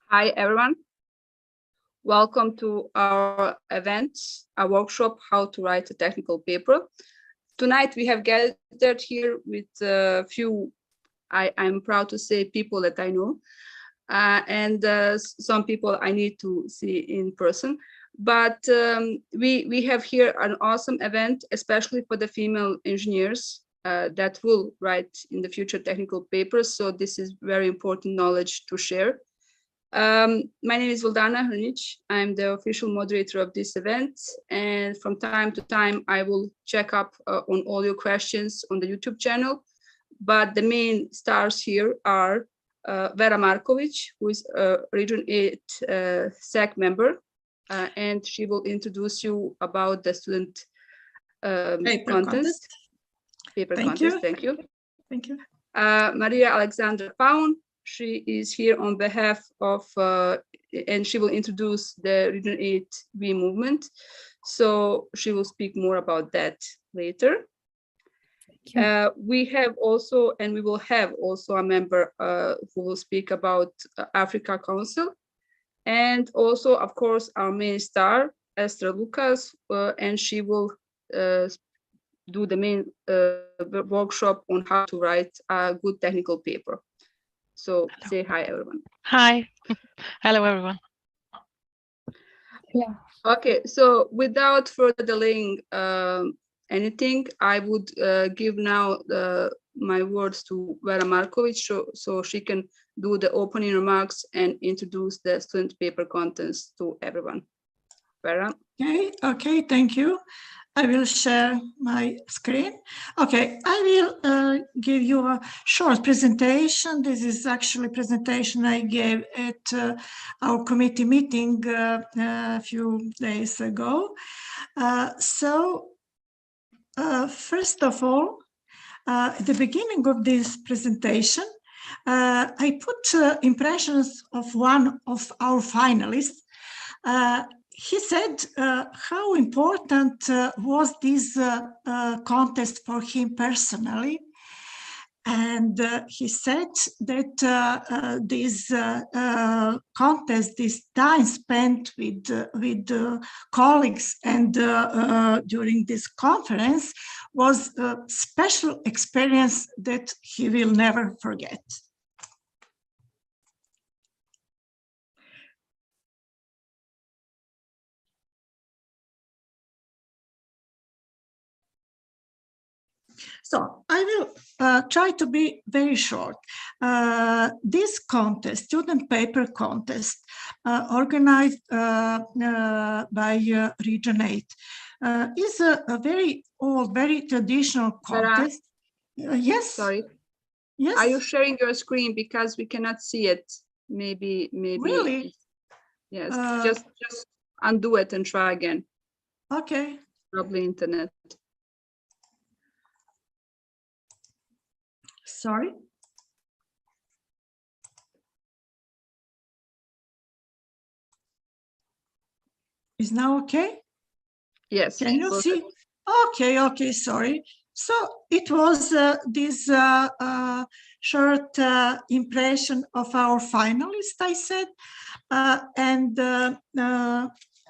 Hi, everyone. Welcome to our event, our workshop, How to Write a Technical Paper. Tonight, we have gathered here with a few, I'm proud to say, people that I know, and some people I need to see in person. But we have here an awesome event, especially for the female engineers that will write in the future technical papers. So this is very important knowledge to share. My name is Valdana Hrnić. I'm the official moderator of this event, and from time to time I will check up on all your questions on the YouTube channel. But the main stars here are Vera Markovic, who is a Region 8 SAC member, and she will introduce you about the student paper contest. Thank you. Thank you. Maria Alexandra Paun. She is here on behalf of, and she will introduce the Region 8V movement. So she will speak more about that later. We have also, and we will have also a member who will speak about Africa Council. And also, of course, our main star, Esther Lucas, and she will do the main workshop on how to write a good technical paper. So hello. Say hi, everyone. Hi. Hello, everyone. Yeah. Okay, so without further delaying anything, I would give now my words to Vera Markovic so she can do the opening remarks and introduce the student paper contents to everyone. Vera? Okay, thank you. I will share my screen. Okay, I will give you a short presentation. This is actually a presentation I gave at our committee meeting a few days ago. First of all, at the beginning of this presentation, I put impressions of one of our finalists. He said how important was this contest for him personally. And he said that this contest, this time spent with colleagues and during this conference was a special experience that he will never forget. So I will try to be very short. This contest, student paper contest, organized by Region 8, is a very old, very traditional contest. Yes. Sorry. Yes. Are you sharing your screen because we cannot see it? Maybe. Really? Yes. Just undo it and try again. Okay. Probably internet. Sorry. Is now okay? Yes. Can you see? Okay, sorry. So it was this short impression of our finalists, I said, and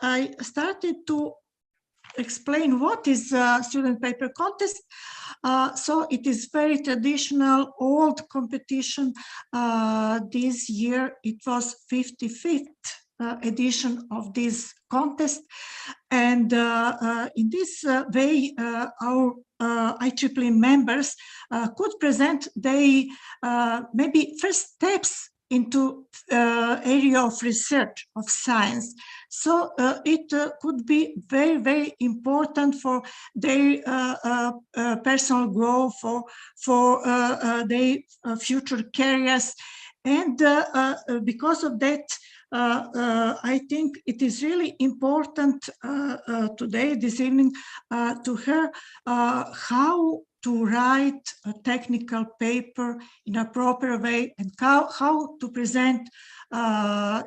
I started to explain what is student paper contest. So it is very traditional, old competition. This year it was 55th edition of this contest. And in this way, our IEEE members could present their maybe first steps into area of research of science. So it could be very, very important for their personal growth, for their future careers. And because of that, I think it is really important today, this evening, to hear how to write a technical paper in a proper way and how to present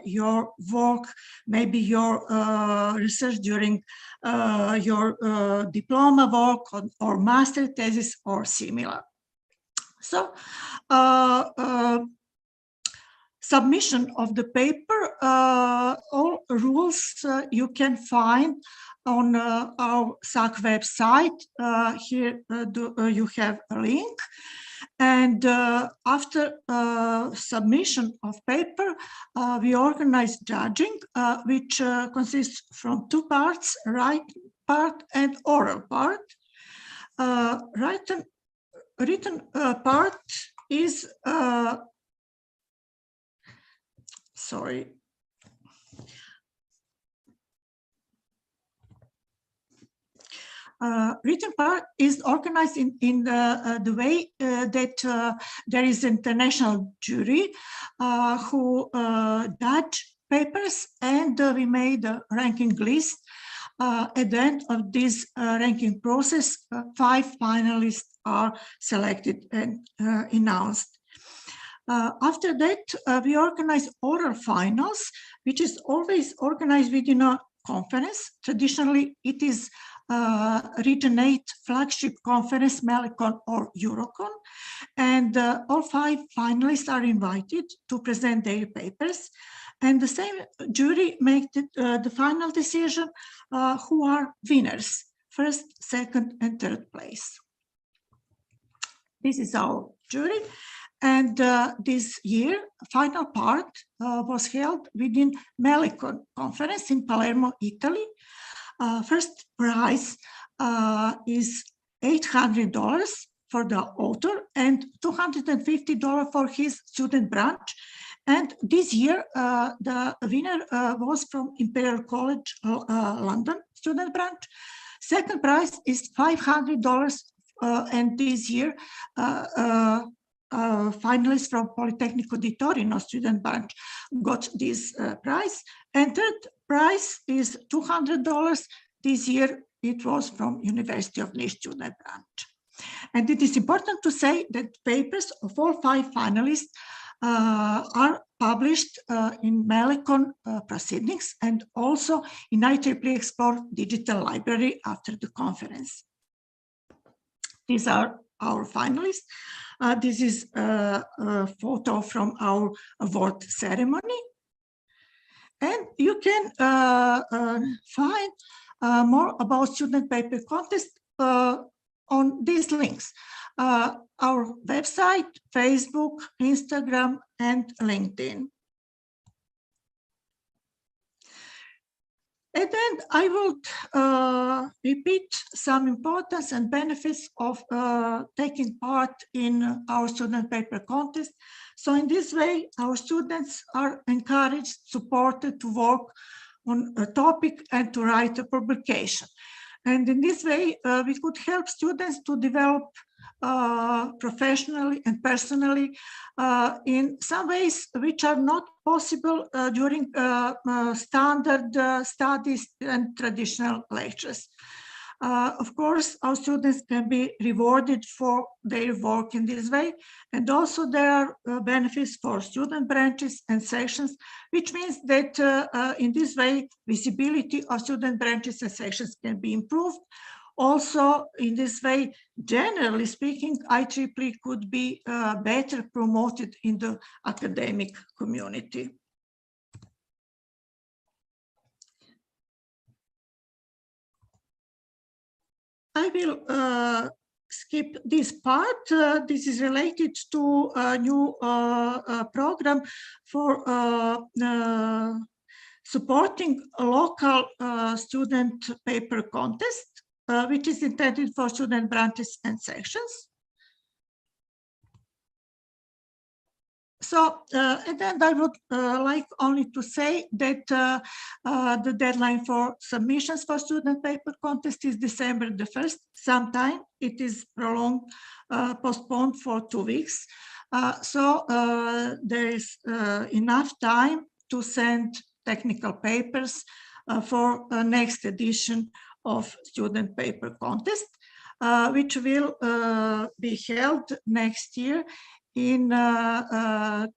your work, maybe your research during your diploma work or master thesis or similar. So submission of the paper, all rules you can find on our SAC website. Here you have a link. And after submission of paper, we organize judging, which consists from two parts, written part and oral part. Written part is, sorry. Written part is organized in the way that there is an international jury who judge papers, and we made a ranking list. At the end of this ranking process, 5 finalists are selected and announced. After that, we organize oral finals, which is always organized within a conference. Traditionally, it is Region 8 flagship conference, Melicon or Eurocon, and all 5 finalists are invited to present their papers, and the same jury makes the final decision who are winners, first, second, and third place. This is our jury, and this year, final part was held within Melicon conference in Palermo, Italy. First prize is $800 for the author and $250 for his student branch. And this year, the winner was from Imperial College London student branch. Second prize is $500, and this year, finalists from Politecnico di Torino student branch got this prize. And third prize is $200. This year it was from University of Nice student branch. And it is important to say that papers of all 5 finalists are published in Melicon proceedings and also in IEEE Explore digital library after the conference. These are our finalists. This is a photo from our award ceremony. And you can find more about student paper contest on these links. Our website, Facebook, Instagram, and LinkedIn. And then I will repeat some importance and benefits of taking part in our student paper contest. So in this way, our students are encouraged, supported to work on a topic and to write a publication. And in this way, we could help students to develop professionally and personally in some ways which are not possible during standard studies and traditional lectures. Of course, our students can be rewarded for their work in this way, and also there are benefits for student branches and sections, which means that in this way, visibility of student branches and sections can be improved. Also, in this way, generally speaking, IEEE could be better promoted in the academic community. I will skip this part. This is related to a new program for supporting a local student paper contest, which is intended for student branches and sections. So, and then I would like only to say that the deadline for submissions for student paper contest is December the 1st. Sometime it is prolonged, postponed for 2 weeks. So there is enough time to send technical papers for next edition of student paper contest, which will be held next year in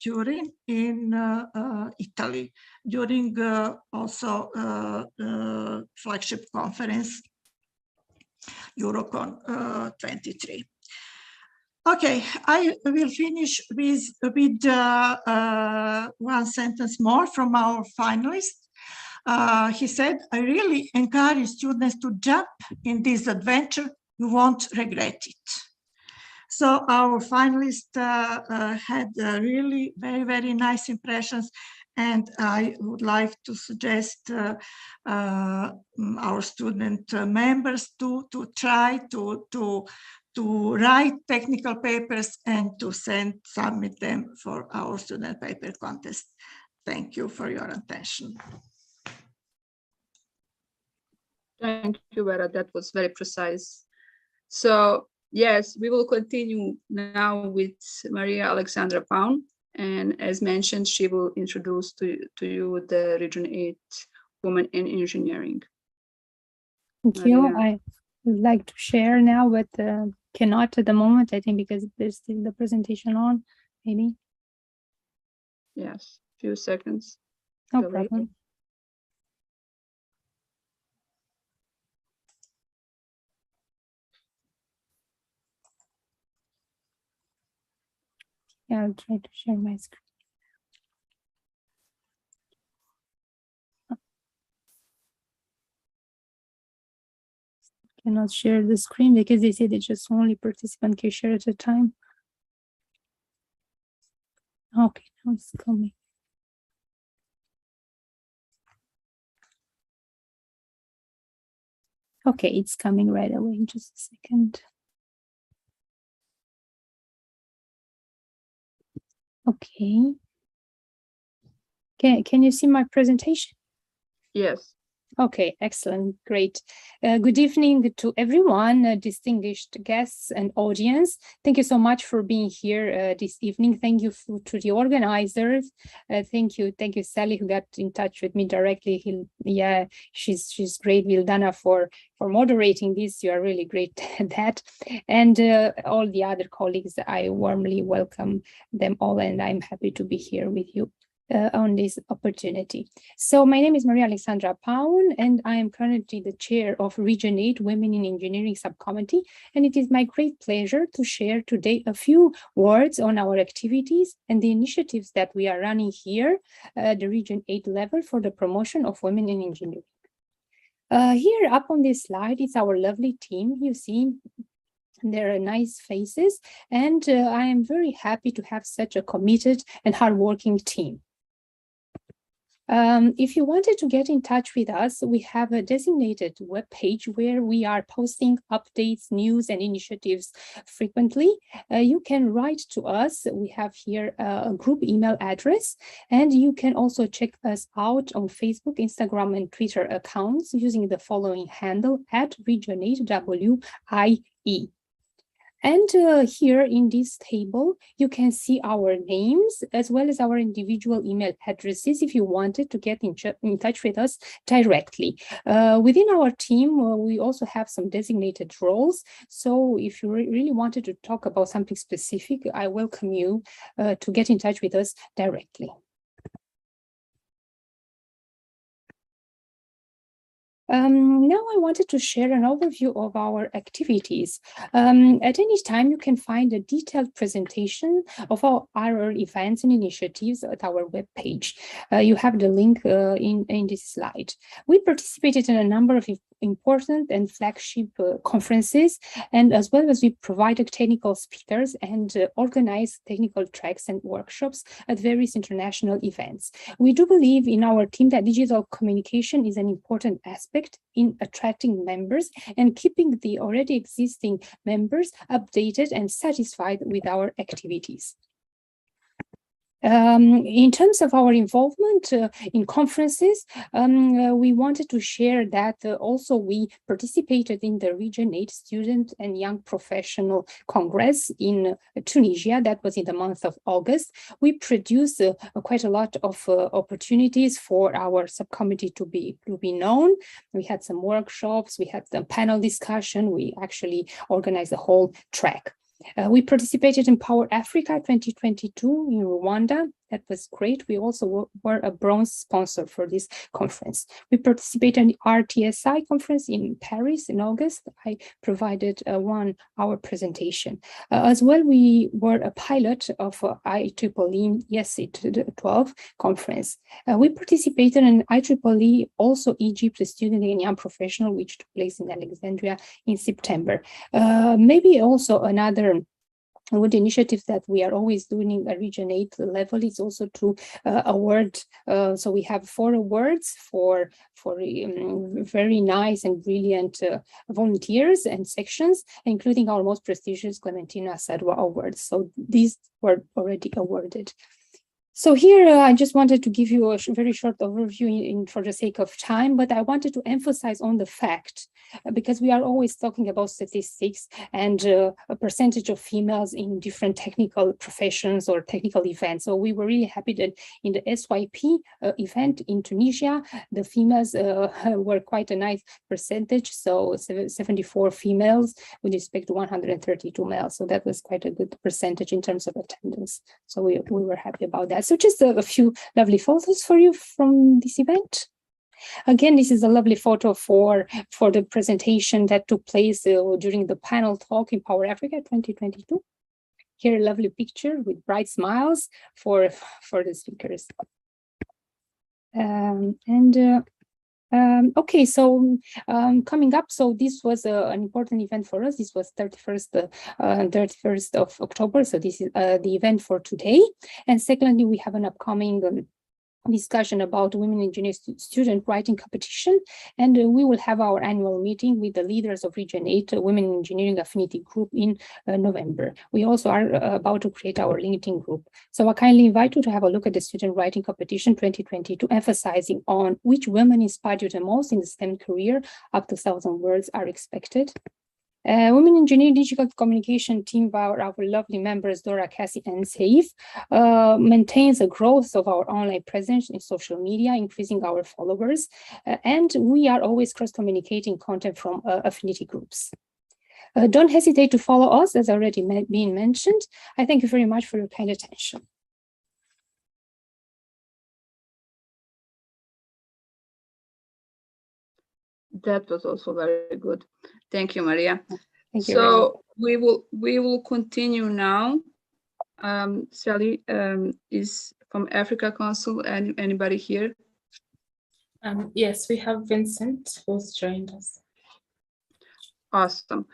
Turin, in Italy, during also flagship conference Eurocon 23. Okay, I will finish with one sentence more from our finalist. He said, I really encourage students to jump in this adventure. You won't regret it. So our finalists had really very, very nice impressions. And I would like to suggest our student members to try to write technical papers and to submit them for our student paper contest. Thank you for your attention. Thank you, Vera. That was very precise. So yes, we will continue now with Maria Alexandra Paun. And as mentioned, she will introduce to you the Region 8 Women in Engineering. Thank you. I would like to share now, but cannot at the moment, I think, because there's still the presentation on, maybe. Yes, few seconds. No problem. Yeah, I'll try to share my screen. Cannot share the screen because they said it's just only participant can share at a time. Okay, now it's coming. Okay, it's coming right away in just a second. Okay. Can you see my presentation? Yes. Okay, excellent, great. Good evening to everyone, distinguished guests and audience. Thank you so much for being here this evening. Thank you to the organizers. Thank you, Sally, who got in touch with me directly. She's great. Vildana for moderating this. You are really great at that. And all the other colleagues, I warmly welcome them all, and I'm happy to be here with you on this opportunity. So my name is Maria Alexandra Paun, and I am currently the chair of Region 8 Women in Engineering Subcommittee, and it is my great pleasure to share today a few words on our activities and the initiatives that we are running here at the Region 8 level for the promotion of women in engineering. Here up on this slide is our lovely team. You see, there are nice faces, and I am very happy to have such a committed and hardworking team. If you wanted to get in touch with us, we have a designated webpage where we are posting updates, news, and initiatives frequently. You can write to us. We have here a group email address, and you can also check us out on Facebook, Instagram, and Twitter accounts using the following handle @Region8WIE. And here in this table, you can see our names as well as our individual email addresses if you wanted to get in touch with us directly. Within our team, we also have some designated roles. So if you really wanted to talk about something specific, I welcome you to get in touch with us directly. Now I wanted to share an overview of our activities. At any time, you can find a detailed presentation of our events and initiatives at our webpage. You have the link in this slide. We participated in a number of important and flagship conferences, and as well as we provided technical speakers and organized technical tracks and workshops at various international events. We do believe in our team that digital communication is an important aspect in attracting members and keeping the already existing members updated and satisfied with our activities. In terms of our involvement in conferences, we wanted to share that also we participated in the Region 8 Student and Young Professional Congress in Tunisia. That was in the month of August. We produced quite a lot of opportunities for our subcommittee to be known. We had some workshops, we had the panel discussion, we actually organized the whole track. We participated in Power Africa 2022 in Rwanda. That was great. We also were a bronze sponsor for this conference. We participated in the RTSI conference in Paris in August. I provided a 1-hour presentation. As well, we were a pilot of IEEE ESC 12 conference. We participated in IEEE also Egypt, a student and young professional, which took place in Alexandria in September. Maybe also another good initiative that we are always doing at Region 8 level is also to award. So we have 4 awards for very nice and brilliant volunteers and sections, including our most prestigious Clementina Sadwa Awards. So these were already awarded. So here, I just wanted to give you a very short overview for the sake of time, but I wanted to emphasize on the fact, because we are always talking about statistics and a percentage of females in different technical professions or technical events. So we were really happy that in the SYP event in Tunisia, the females were quite a nice percentage. So 74 females with respect to 132 males. So that was quite a good percentage in terms of attendance. So we were happy about that. So just a few lovely photos for you from this event. Again, this is a lovely photo for the presentation that took place during the panel talk in Power Africa 2022. Here, a lovely picture with bright smiles for the speakers. Okay, so coming up, so this was an important event for us. This was 31st of October. So this is the event for today. And secondly, we have an upcoming discussion about women engineers student writing competition, and we will have our annual meeting with the leaders of Region 8 Women in Engineering Affinity Group in November. We also are about to create our LinkedIn group. So I kindly invite you to have a look at the student writing competition 2022, emphasizing on which women inspired you the most in the STEM career. Up to 1,000 words are expected. Women Engineering Digital Communication team by our lovely members, Dora, Cassie, and Saif, maintains the growth of our online presence in social media, increasing our followers, and we are always cross-communicating content from affinity groups. Don't hesitate to follow us, as already been mentioned. I thank you very much for your kind attention. That was also very good. Thank you, Maria. Thank you. So we will continue now. Sally is from Africa Council. And anybody here? Yes, we have Vincent who's joined us. Awesome.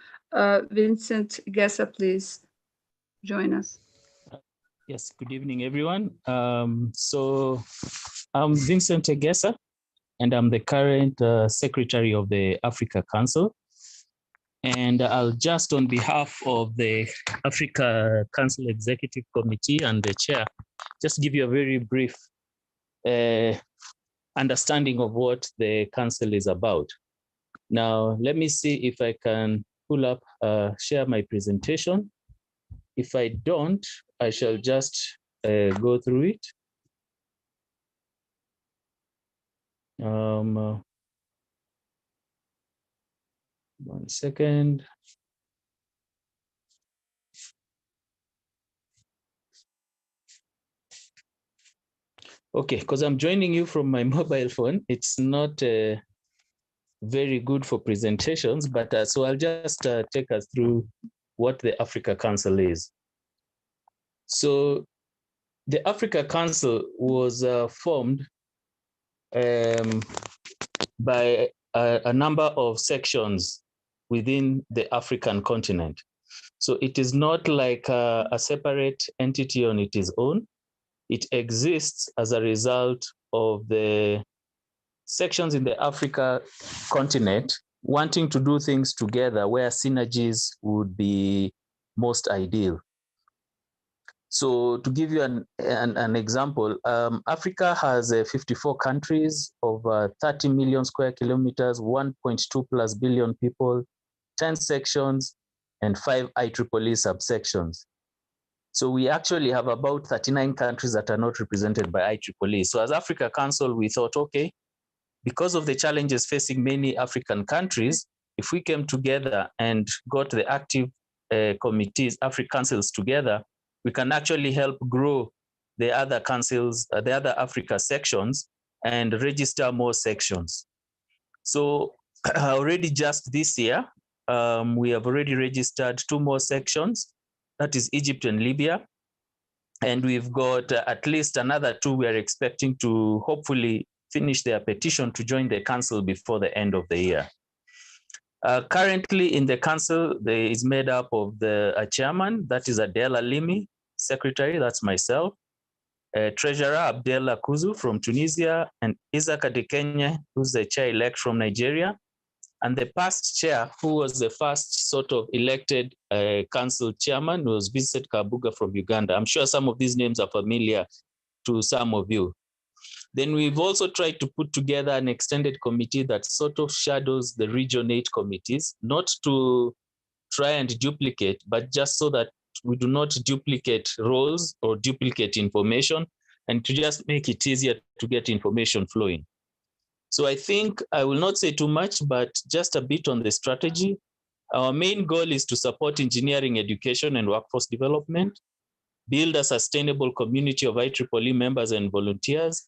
Vincent Gessa, please join us. Yes, good evening, everyone. So I'm Vincent Egesa, and I'm the current secretary of the Africa Council. And I'll just, on behalf of the Africa Council Executive Committee and the chair, just give you a very brief understanding of what the council is about. Now, let me see if I can pull up, share my presentation. If I don't, I shall just go through it. 1 second. Okay, because I'm joining you from my mobile phone, it's not very good for presentations, but so I'll just take us through what the Africa Council is. So the Africa Council was formed by a number of sections within the African continent. So it is not like a separate entity on its own. It exists as a result of the sections in the Africa continent wanting to do things together where synergies would be most ideal. So to give you an example, Africa has 54 countries, over 30 million square kilometers, 1.2+ billion people, 10 sections, and 5 IEEE subsections. So we actually have about 39 countries that are not represented by IEEE. So as Africa Council, we thought, okay, because of the challenges facing many African countries, if we came together and got the active committees, African councils together, we can actually help grow the other councils, the other Africa sections, and register more sections. So already just this year, we have already registered 2 more sections, that is Egypt and Libya. And we've got at least another 2 we are expecting to hopefully finish their petition to join the council before the end of the year. Currently in the council, there is made up of a chairman, that is Adela Limi, secretary, that's myself, treasurer Abdella Kuzu from Tunisia, and Isaac Adekenya, who's the chair-elect from Nigeria, and the past chair, who was the first sort of elected council chairman, was Vincent Kabuga from Uganda. I'm sure some of these names are familiar to some of you. Then we've also tried to put together an extended committee that sort of shadows the Region 8 committees, not to try and duplicate, but just so that we do not duplicate roles or duplicate information, and to just make it easier to get information flowing. So I think I will not say too much, but just a bit on the strategy. Our main goal is to support engineering education and workforce development, build a sustainable community of IEEE members and volunteers,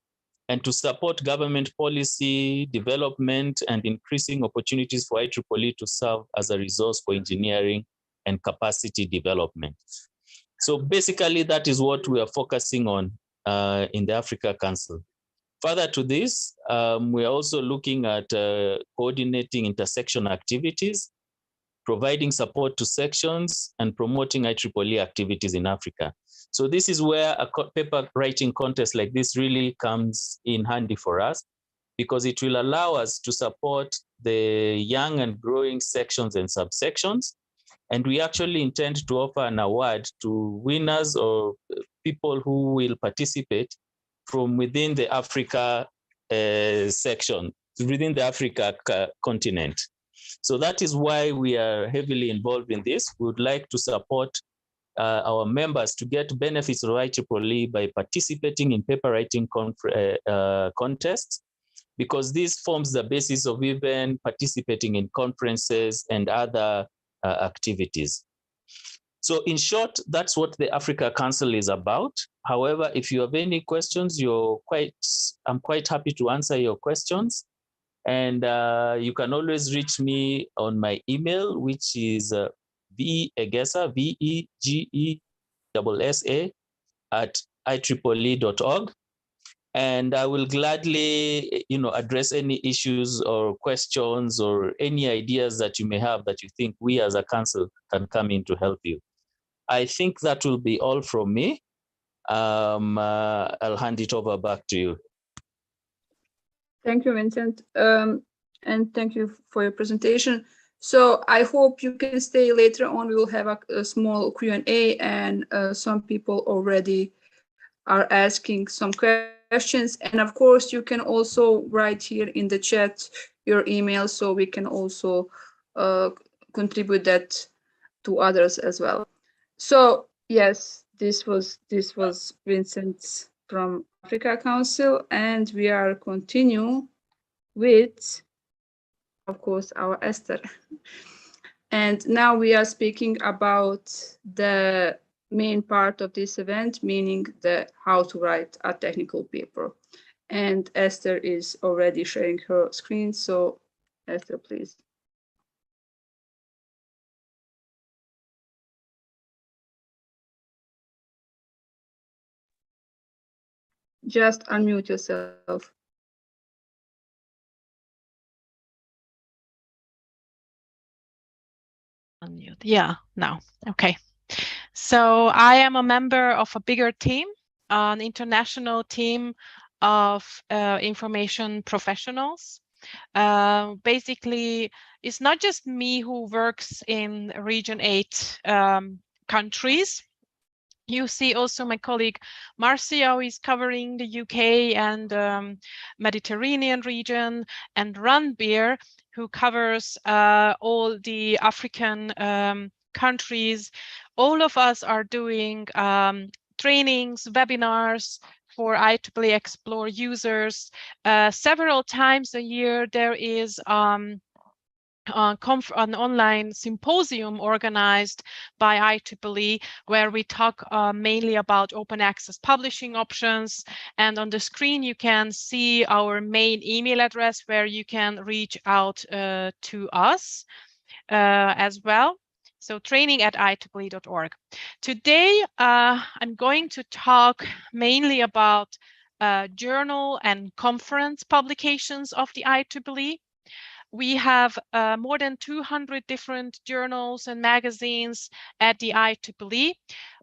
and to support government policy development and increasing opportunities for IEEE to serve as a resource for engineering and capacity development. So basically, that is what we are focusing on in the Africa Council. Further to this, we are also looking at coordinating intersection activities, providing support to sections, and promoting IEEE activities in Africa. So this is where a paper writing contest like this really comes in handy for us, because it will allow us to support the young and growing sections and subsections. And we actually intend to offer an award to winners or people who will participate from within the Africa section, within the Africa continent. So that is why we are heavily involved in this. We would like to support our members to get benefits of IEEE by participating in paper writing contests, because this forms the basis of even participating in conferences and other activities. So in short, that's what the Africa Council is about. However, if you have any questions, I'm quite happy to answer your questions. And you can always reach me on my email, which is vegesa, VEGESSA @IEEE.org. And I will gladly, address any issues or questions or any ideas that you may have that you think we as a council can come in to help you. I think that will be all from me. I'll hand it over back to you. Thank you, Vincent. And thank you for your presentation. So I hope you can stay later on. We will have a small Q&A, and some people already are asking some questions. And of course, you can also write here in the chat your email, so we can also contribute that to others as well. So yes, this was Vincent from Africa Council, and we are continue with, of course, our Esther. And now we are speaking about the main part of this event, meaning the how to write a technical paper. And Esther is already sharing her screen. So Esther, please. Just unmute yourself. Unmute. Yeah, now. Okay. So I am a member of a bigger team, an international team of information professionals. Basically, it's not just me who works in Region 8 countries. You see also my colleague Marcia is covering the UK and Mediterranean region, and Ranbir, who covers all the African countries. All of us are doing trainings, webinars for IEEE Explore users. Several times a year there is an online symposium organized by IEEE, where we talk mainly about open access publishing options. And on the screen, you can see our main email address where you can reach out to us as well. So training@ieee.org. Today, I'm going to talk mainly about journal and conference publications of the IEEE. We have more than 200 different journals and magazines at the IEEE.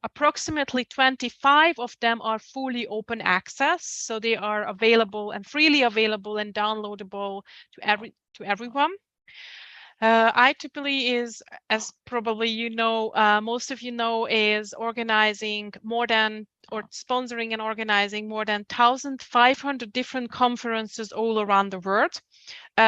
Approximately 25 of them are fully open access, so they are available and freely available and downloadable to everyone. IEEE is, as probably you know, most of you know, is organizing more than, or sponsoring and organizing more than 1,500 different conferences all around the world.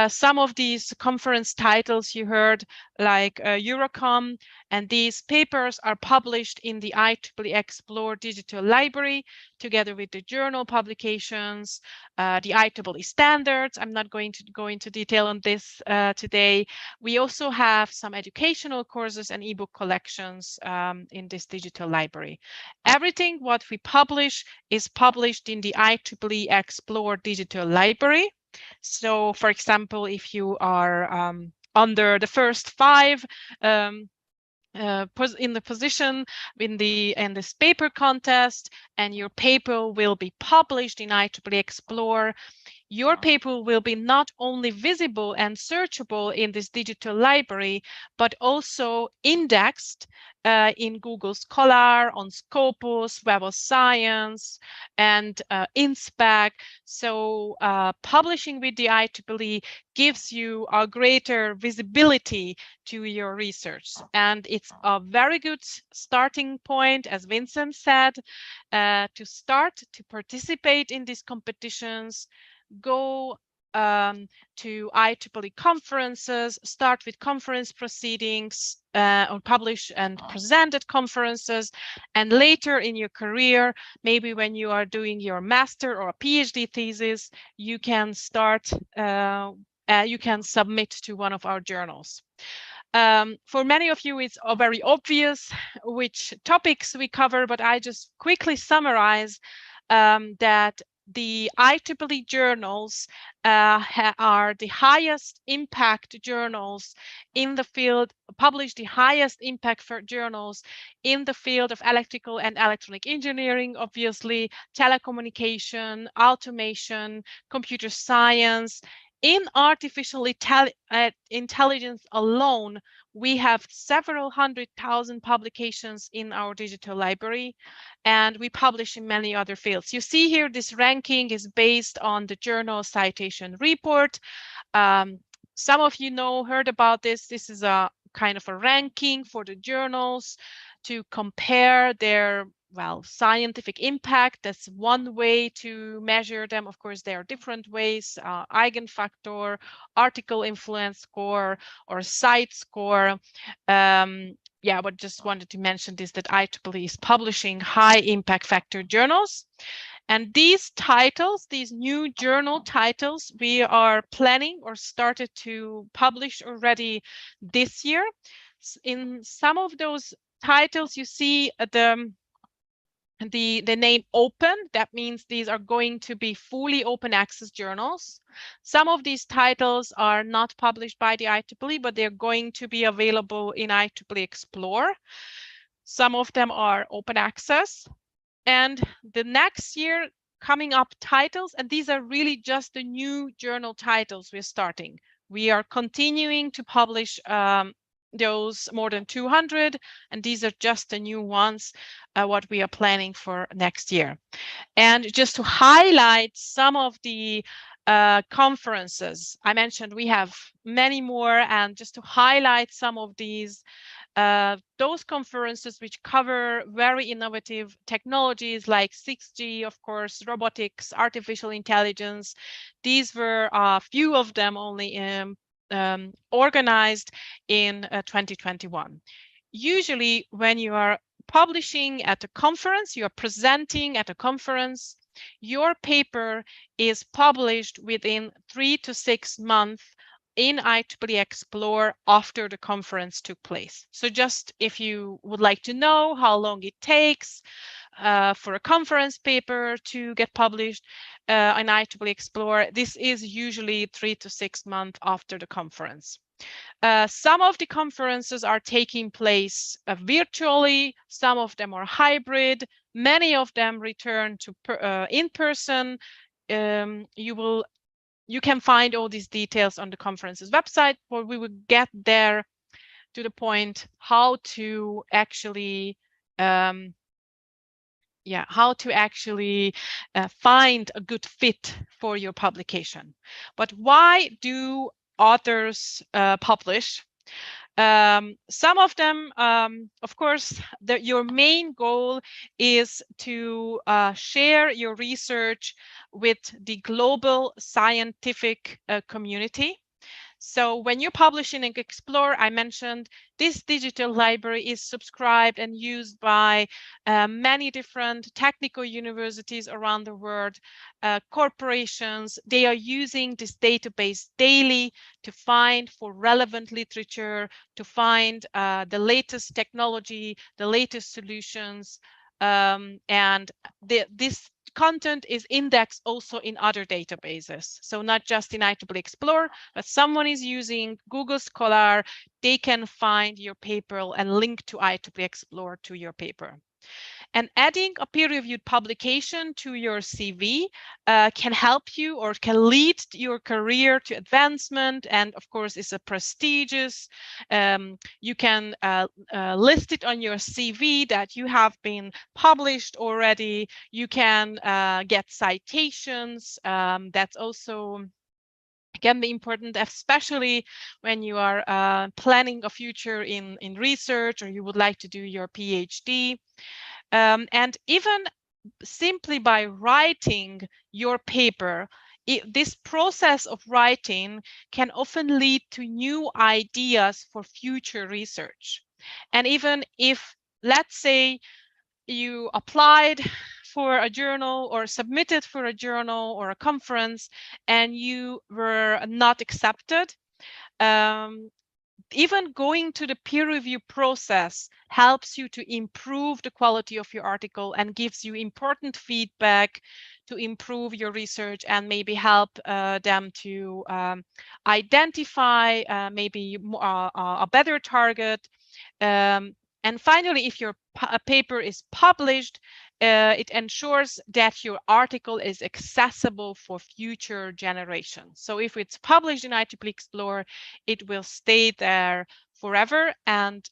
Some of these conference titles you heard, like Eurocom, and these papers are published in the IEEE Explore digital library, together with the journal publications, the IEEE standards. I'm not going to go into detail on this today. We also have some educational courses and ebook collections in this digital library. Everything what we publish is published in the IEEE Explore digital library. So, for example, if you are under the first 5 in the position in this paper contest, and your paper will be published in IEEE Explore, your paper will be not only visible and searchable in this digital library, but also indexed in Google Scholar, on Scopus, Web of Science, and InSpec. So publishing with the IEEE gives you a greater visibility to your research. And it's a very good starting point, as Vincent said, to start to participate in these competitions. Go to IEEE conferences, start with conference proceedings, or publish and present at conferences, and later in your career, maybe when you are doing your master or a PhD thesis, you can start, you can submit to one of our journals. For many of you, it's very obvious which topics we cover, but I just quickly summarize that the IEEE journals are the highest impact journals in the field, publish the highest impact for journals in the field of electrical and electronic engineering, obviously, telecommunication, automation, computer science. In artificial intelligence alone, we have several 100,000 publications in our digital library, and we publish in many other fields. You see here, this ranking is based on the Journal Citation Report. Some of you heard about this. This is a kind of a ranking for the journals to compare their scientific impact. That's one way to measure them. Of course, there are different ways, eigenfactor, article influence score, or site score. Yeah, but just wanted to mention this, that IEEE is publishing high impact factor journals. And these titles, these new journal titles, we are planning or started to publish already this year. In some of those titles, you see the name open. That means these are going to be fully open access journals. Some of these titles are not published by the IEEE, but they're going to be available in IEEE Explore. Some of them are open access. And the next year coming up titles, and these are really just the new journal titles we're starting. We are continuing to publish those more than 200, and these are just the new ones, what we are planning for next year. And just to highlight some of the conferences I mentioned, we have many more, and just to highlight some of these, those conferences which cover very innovative technologies like 6G, of course, robotics, artificial intelligence. These were a few of them only organized in 2021. Usually when you are publishing at a conference, you are presenting at a conference, your paper is published within 3 to 6 months in IEEE Explore after the conference took place. So just if you would like to know how long it takes for a conference paper to get published in IEEE Explore, this is usually 3 to 6 months after the conference. Some of the conferences are taking place virtually, some of them are hybrid, many of them return to in person. You can find all these details on the conference's website, but we will get there to the point how to actually find a good fit for your publication. But why do authors publish? Some of them, of course, your main goal is to share your research with the global scientific community. So when you publish in Explore, I mentioned this digital library is subscribed and used by many different technical universities around the world, corporations. They are using this database daily to find for relevant literature, to find the latest technology, the latest solutions, and this content is indexed also in other databases. So not just in IEEE Explore, but someone is using Google Scholar, they can find your paper and link to IEEE Explore to your paper. And adding a peer-reviewed publication to your CV can help you or can lead your career to advancement, and of course is a prestigious. You can list it on your CV that you have been published already. You can get citations. That's also can be important, especially when you are planning a future in research, or you would like to do your PhD. And even simply by writing your paper, this process of writing can often lead to new ideas for future research. And even if, let's say, you applied for a journal or submitted for a journal or a conference and you were not accepted, even going to the peer review process helps you to improve the quality of your article and gives you important feedback to improve your research and maybe help them to identify maybe a better target. And finally, if your paper is published, it ensures that your article is accessible for future generations. So if it's published in IEEE Explore, it will stay there forever and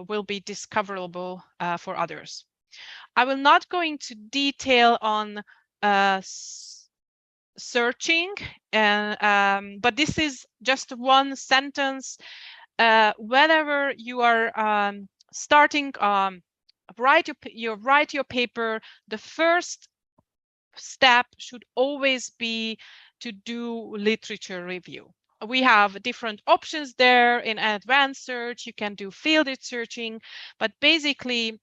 will be discoverable for others. I will not go into detail on searching, but this is just one sentence. Whenever you are starting write your paper, the first step should always be to do literature review. We have different options there. In advanced search, you can do fielded searching, but basically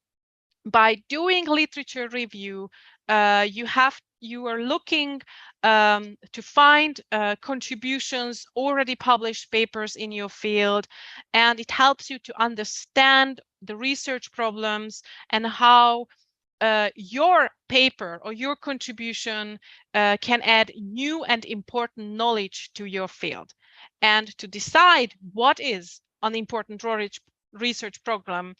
by doing literature review, you are looking to find contributions, already published papers in your field, and it helps you to understand the research problems and how your paper or your contribution can add new and important knowledge to your field. And to decide what is an important research problem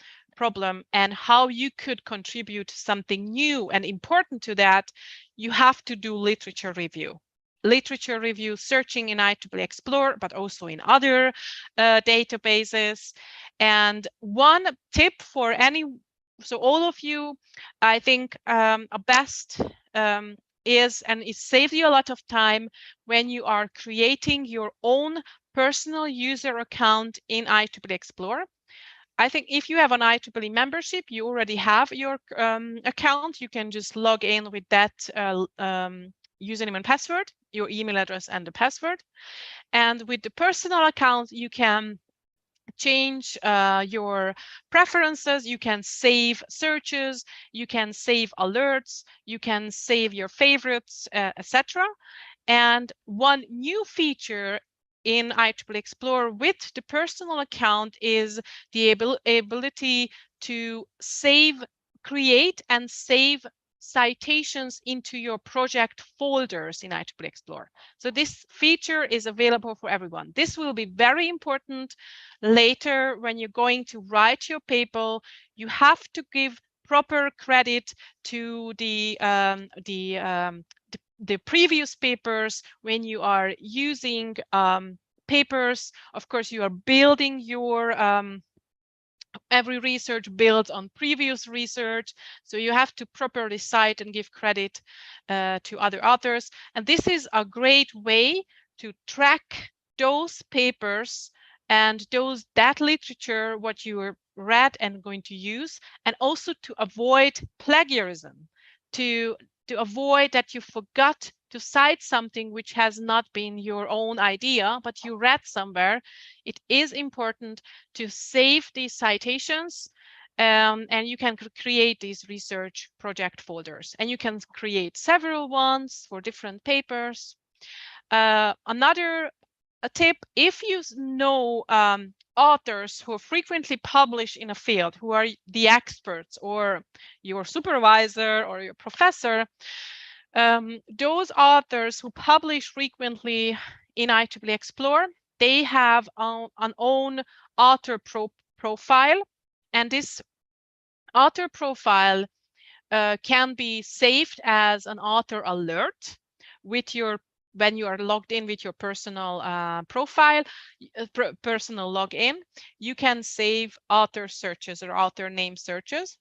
and how you could contribute something new and important to that, you have to do literature review. Literature review searching in IEEE Explore, but also in other databases. And one tip for so all of you, I think a best is, and it saves you a lot of time when you are creating your own personal user account in IEEE Explore. I think if you have an IEEE membership, you already have your account. You can just log in with that username and password, your email address and the password. And with the personal account, you can change your preferences, you can save searches, you can save alerts, you can save your favorites, etc. And one new feature in IEEE Explore with the personal account is the ability to create and save citations into your project folders in IEEE Explore. So this feature is available for everyone. This will be very important later when you're going to write your paper. You have to give proper credit to the previous papers when you are using papers. Of course, you are building your every research builds on previous research, so you have to properly cite and give credit to other authors. And this is a great way to track those papers and that literature, what you read and going to use, and also to avoid plagiarism, to avoid that you forgot to cite something which has not been your own idea, but you read somewhere. It is important to save these citations, and you can create these research project folders, and you can create several ones for different papers. Another tip, if you know authors who frequently publish in a field, who are the experts or your supervisor or your professor, those authors who publish frequently in IEEE Explore, they have an own author profile, and this author profile can be saved as an author alert with when you are logged in with your personal profile, personal login. You can save author searches or author name searches.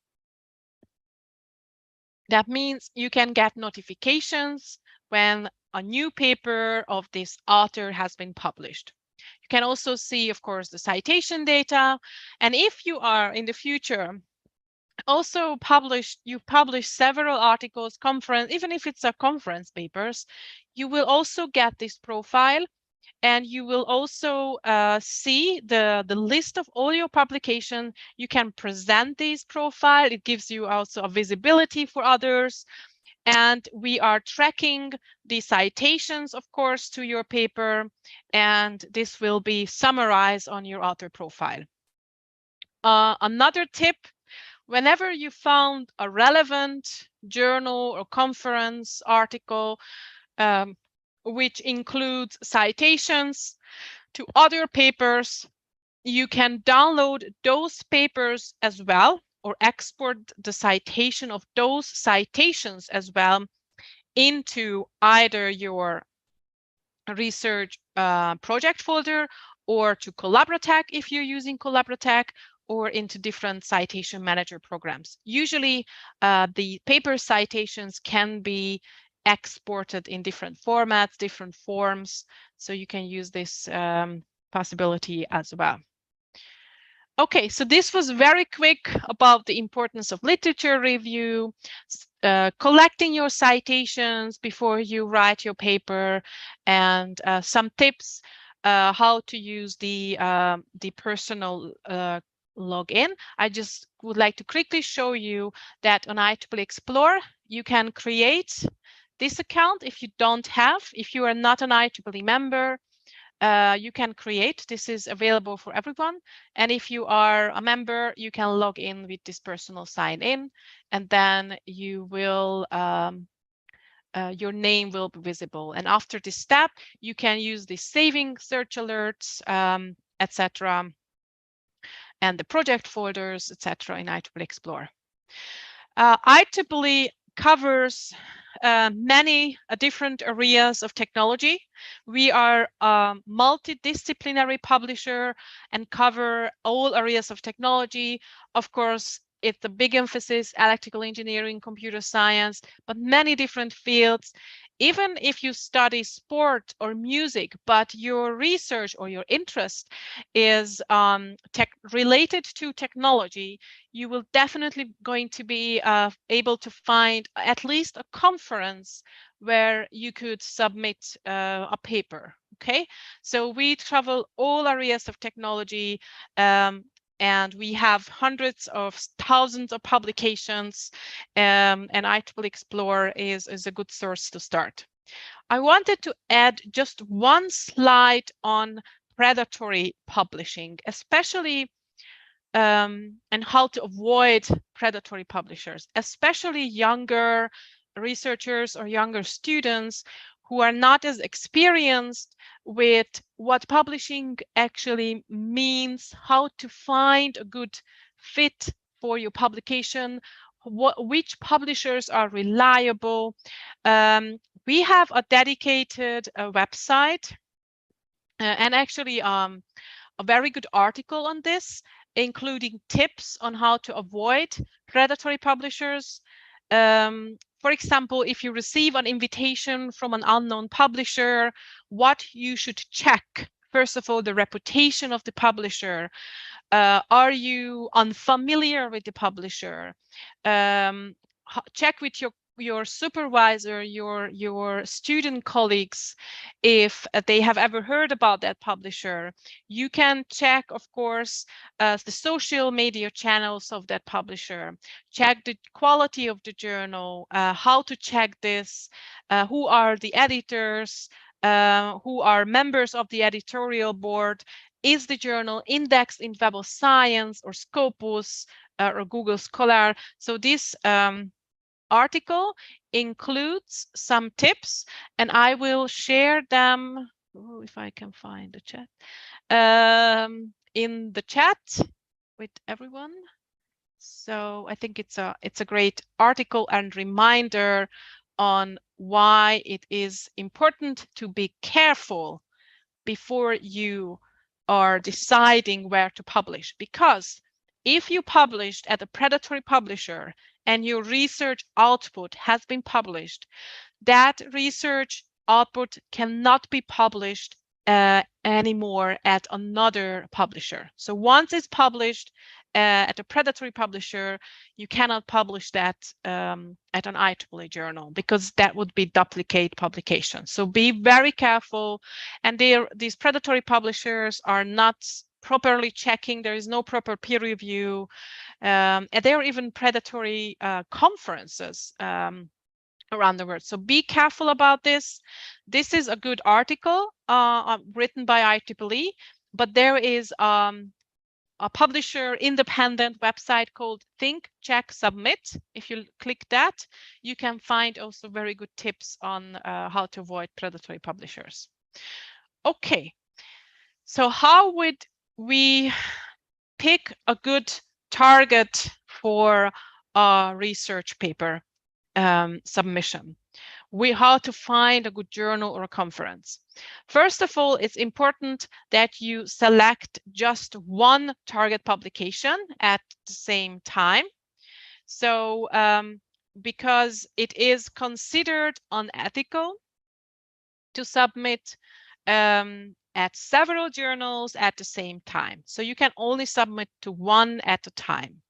That means you can get notifications when a new paper of this author has been published. You can also see, of course, the citation data. And if you are in the future also you publish several articles, conference, even if it's a conference papers, you will also get this profile. And you will also see the list of all your publications. You can present this profile. It gives you also a visibility for others. And we are tracking the citations, of course, to your paper. And this will be summarized on your author profile. Another tip, whenever you found a relevant journal or conference article, which includes citations to other papers, you can download those papers as well, or export the citation of those citations as well into either your research project folder, or to Collabratech if you're using Collabratech, or into different citation manager programs. Usually the paper citations can be exported in different formats, different forms, so you can use this possibility as well. Okay, so this was very quick about the importance of literature review, collecting your citations before you write your paper, and some tips how to use the personal login. I just would like to quickly show you that on IEEE Explore, you can create this account if you don't have. If you are not an IEEE member, you can create. This is available for everyone. And if you are a member, you can log in with this personal sign in, and then you will your name will be visible. And after this step, you can use the saving search alerts, etc., and the project folders, etc., in IEEE Explore. IEEE covers many different areas of technology. We are a multidisciplinary publisher and cover all areas of technology. Of course, it's a big emphasis, electrical engineering, computer science, but many different fields. Even if you study sport or music, but your research or your interest is related to technology, you will definitely going to be able to find at least a conference where you could submit a paper. Okay, so we travel all areas of technology, and we have hundreds of thousands of publications, and IEEE Explore is a good source to start. I wanted to add just one slide on predatory publishing, especially and how to avoid predatory publishers, especially younger researchers or younger students who are not as experienced with what publishing actually means, how to find a good fit for your publication, which publishers are reliable. We have a dedicated website and actually a very good article on this, including tips on how to avoid predatory publishers. For example, if you receive an invitation from an unknown publisher, what you should check. First of all, the reputation of the publisher. Are you unfamiliar with the publisher? Check with your supervisor, your student colleagues, if they have ever heard about that publisher. You can check, of course, the social media channels of that publisher. Check the quality of the journal, how to check this, who are the editors, who are members of the editorial board. Is the journal indexed in Web of Science or Scopus or Google Scholar? So this article includes some tips, and I will share them. Oh, if I can find the chat, in the chat with everyone. So I think it's a great article and reminder on why it is important to be careful before you are deciding where to publish. Because if you published at a predatory publisher and your research output has been published, that research output cannot be published anymore at another publisher. So once it's published at a predatory publisher, you cannot publish that at an IEEE journal, because that would be duplicate publication. So be very careful. And these predatory publishers are not properly checking. There is no proper peer review. And there are even predatory conferences around the world. So be careful about this. This is a good article written by IEEE, but there is a publisher independent website called Think, Check, Submit. If you click that, you can find also very good tips on how to avoid predatory publishers. Okay, so how would we pick a good target for a research paper submission? How to find a good journal or a conference. First of all, it's important that you select just one target publication at the same time. So because it is considered unethical to submit at several journals at the same time. So you can only submit to one at a time.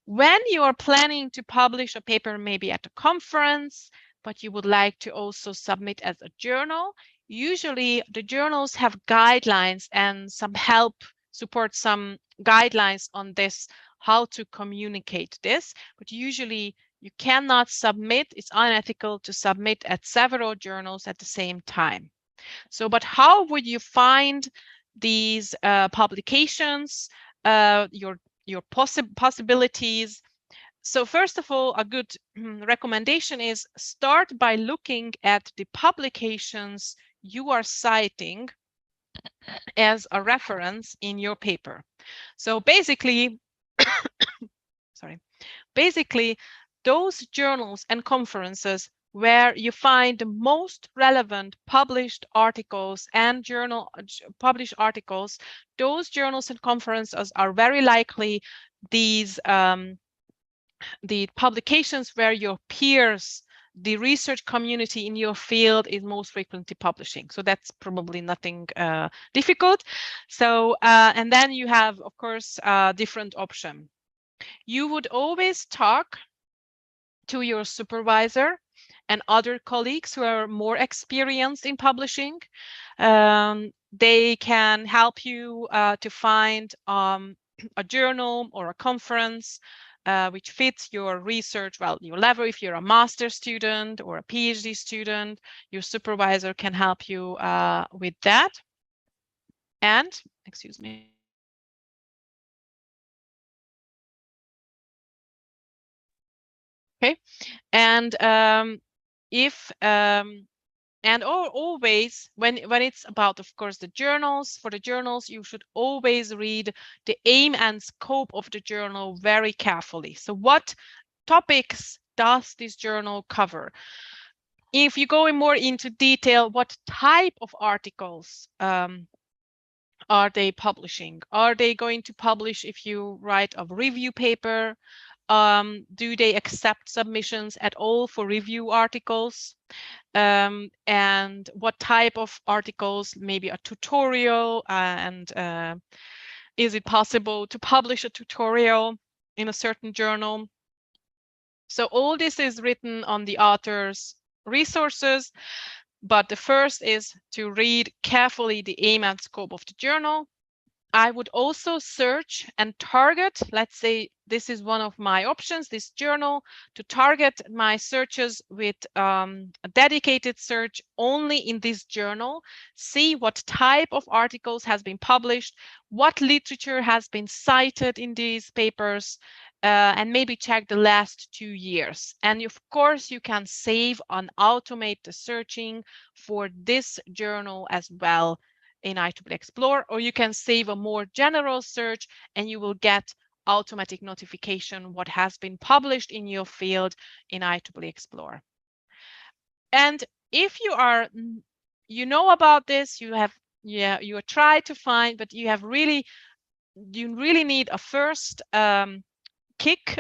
When you are planning to publish a paper, maybe at a conference, but you would like to also submit as a journal, usually the journals have guidelines and some help, support some guidelines on this, how to communicate this, but usually you cannot submit, it's unethical to submit at several journals at the same time. So, but how would you find these publications, your possibilities? So first of all, a good recommendation is start by looking at the publications you are citing as a reference in your paper. So basically, basically those journals and conferences where you find the most relevant published articles and published articles, those journals and conferences are very likely these the publications where your peers, the research community in your field is most frequently publishing. So that's probably nothing difficult. So, and then you have, of course, a different option. You would always talk to your supervisor and other colleagues who are more experienced in publishing. They can help you to find a journal or a conference which fits your research, well, your level. If you're a master's student or a PhD student, your supervisor can help you with that. And, excuse me. Okay, and always when it's about, of course, the journals, for the journals, you should always read the aim and scope of the journal very carefully. So what topics does this journal cover? If you go in more into detail, what type of articles are they publishing? Are they going to publish if you write a review paper? Do they accept submissions at all for review articles? And what type of articles, maybe a tutorial, and is it possible to publish a tutorial in a certain journal? So all this is written on the author's resources, but the first is to read carefully the aim and scope of the journal. I would also search and target, let's say this is one of my options, this journal, to target my searches with a dedicated search only in this journal, see what type of articles has been published, what literature has been cited in these papers, and maybe check the last 2 years. And of course, you can save and automate the searching for this journal as well in IEEE Explore, or you can save a more general search and you will get automatic notification what has been published in your field in IEEE Explore. And if you are, you know about this, you have, you try to find, but you really need a first kick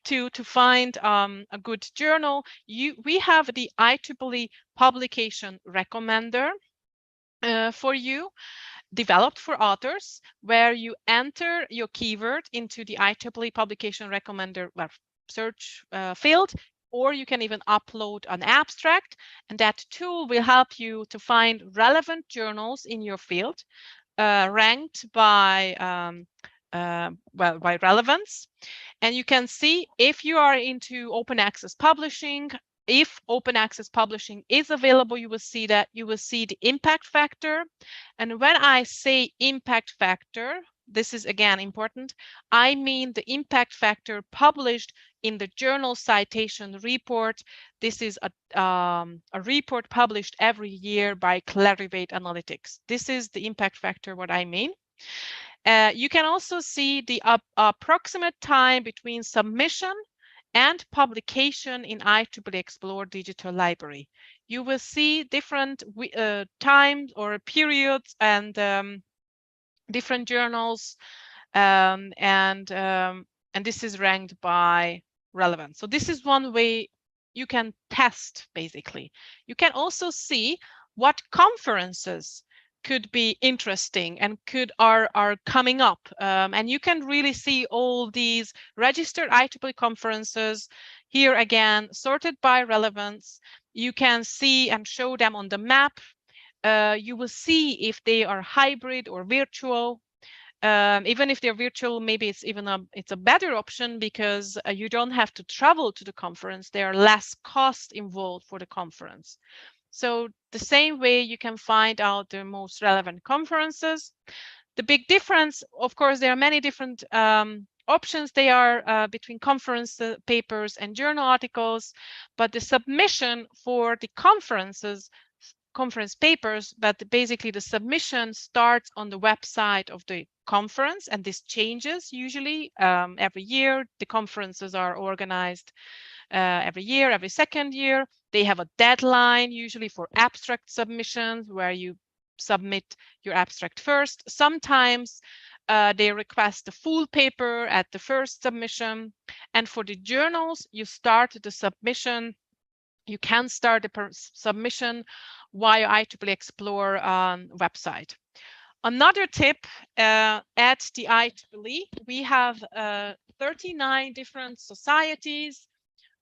to find a good journal. We have the IEEE Publication Recommender for you, developed for authors, where you enter your keyword into the IEEE Publication Recommender search field, or you can even upload an abstract, and that tool will help you to find relevant journals in your field, ranked by by relevance. And you can see if you are into open access publishing, if open access publishing is available, you will see that you will see the impact factor. And when I say impact factor, this is again important, I mean the impact factor published in the journal citation report. This is a report published every year by Clarivate Analytics. This is the impact factor, what I mean. You can also see the approximate time between submission and publication in IEEE Explore Digital Library. You will see different times or periods and different journals, and this is ranked by relevance. So this is one way you can test, basically. You can also see what conferences could be interesting and are coming up, and you can really see all these registered IEEE conferences here, again sorted by relevance. You can see and show them on the map. You will see if they are hybrid or virtual. Even if they're virtual, maybe it's a better option, because you don't have to travel to the conference. There are less cost involved for the conference. So the same way you can find out the most relevant conferences. The big difference, of course, there are many different options. They are between conference papers and journal articles, but the submission for the conference papers, but basically the submission starts on the website of the conference, and this changes usually every year. The conferences are organized every year, every second year. They have a deadline usually for abstract submissions, where you submit your abstract first. Sometimes they request the full paper at the first submission. And for the journals, you start the submission. You can start the submission via IEEE Explore website. Another tip, at the IEEE, we have 39 different societies.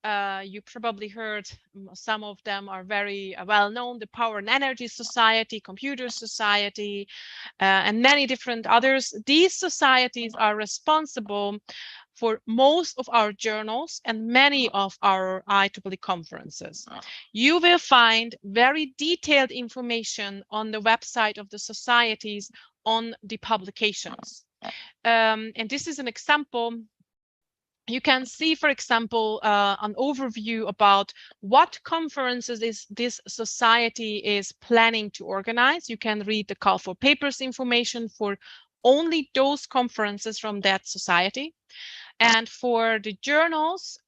You probably heard some of them are very well known: the Power and Energy Society, Computer Society, and many different others. These societies are responsible for most of our journals and many of our IEEE conferences. You will find very detailed information on the website of the societies on the publications. And this is an example. You can see, for example, an overview about what conferences this society is planning to organize. You can read the call for papers information for only those conferences from that society. And for the journals,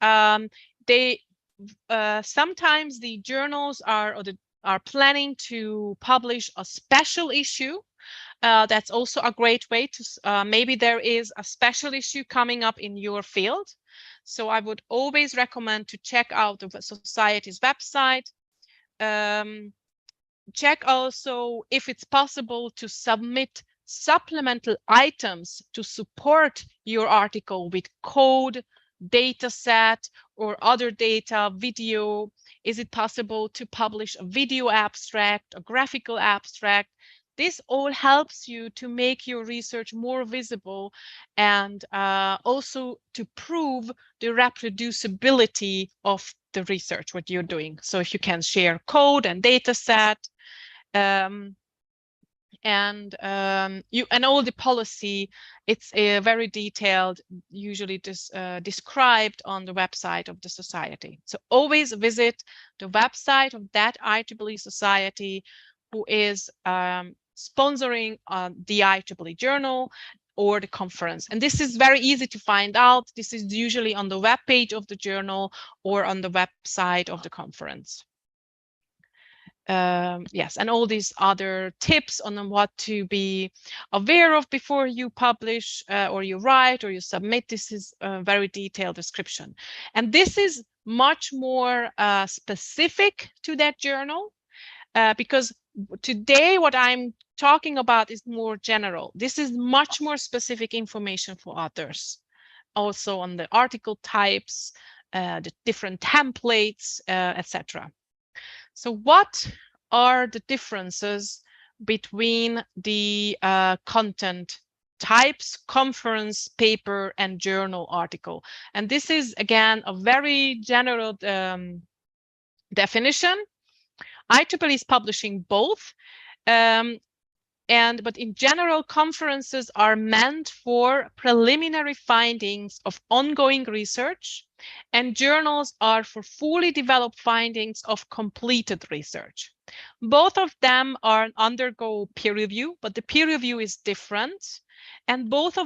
sometimes the journals are planning to publish a special issue. That's also a great way to, maybe there is a special issue coming up in your field. So I would always recommend to check out the society's website. Check also if it's possible to submit supplemental items to support your article with code, data set, or other data, video. Is it possible to publish a video abstract, a graphical abstract? This all helps you to make your research more visible and also to prove the reproducibility of the research, what you're doing. So if you can share code and data set, and all the policy, it's very detailed, usually described on the website of the society. So always visit the website of that IEEE society who is sponsoring the IEEE journal or the conference. And this is very easy to find out. This is usually on the web page of the journal or on the website of the conference. Yes, and all these other tips on what to be aware of before you publish or you write or you submit. This is a very detailed description. And this is much more specific to that journal because today what I'm talking about is more general. This is much more specific information for authors. Also on the article types, the different templates, etc. So what are the differences between the content types, conference, paper, and journal article? And this is, again, a very general definition. IEEE is publishing both. But in general, conferences are meant for preliminary findings of ongoing research, and journals are for fully developed findings of completed research. Both of them undergo peer review, but the peer review is different. And both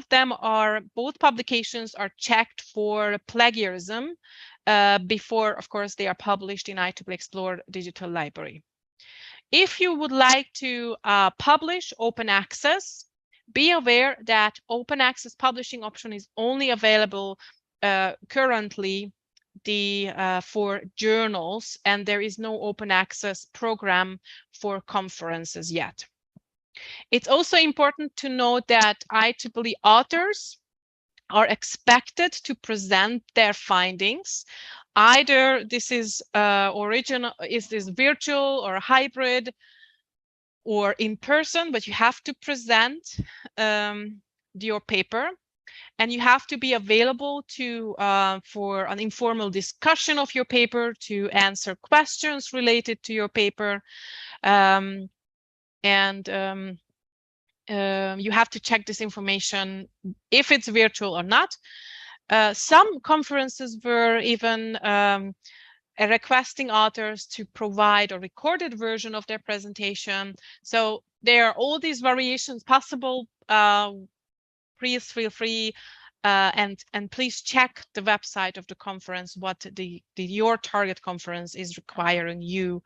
publications are checked for plagiarism before, of course, they are published in IEEE Explorer Digital Library. If you would like to publish open access, be aware that open access publishing option is only available currently for journals, and there is no open access program for conferences yet. It's also important to note that IEEE authors are expected to present their findings. Either this is is this virtual or hybrid or in person, but you have to present your paper, and you have to be available for an informal discussion of your paper, to answer questions related to your paper, you have to check this information if it's virtual or not. Some conferences were even requesting authors to provide a recorded version of their presentation. So there are all these variations possible. Please feel free and please check the website of the conference, what your target conference is requiring you,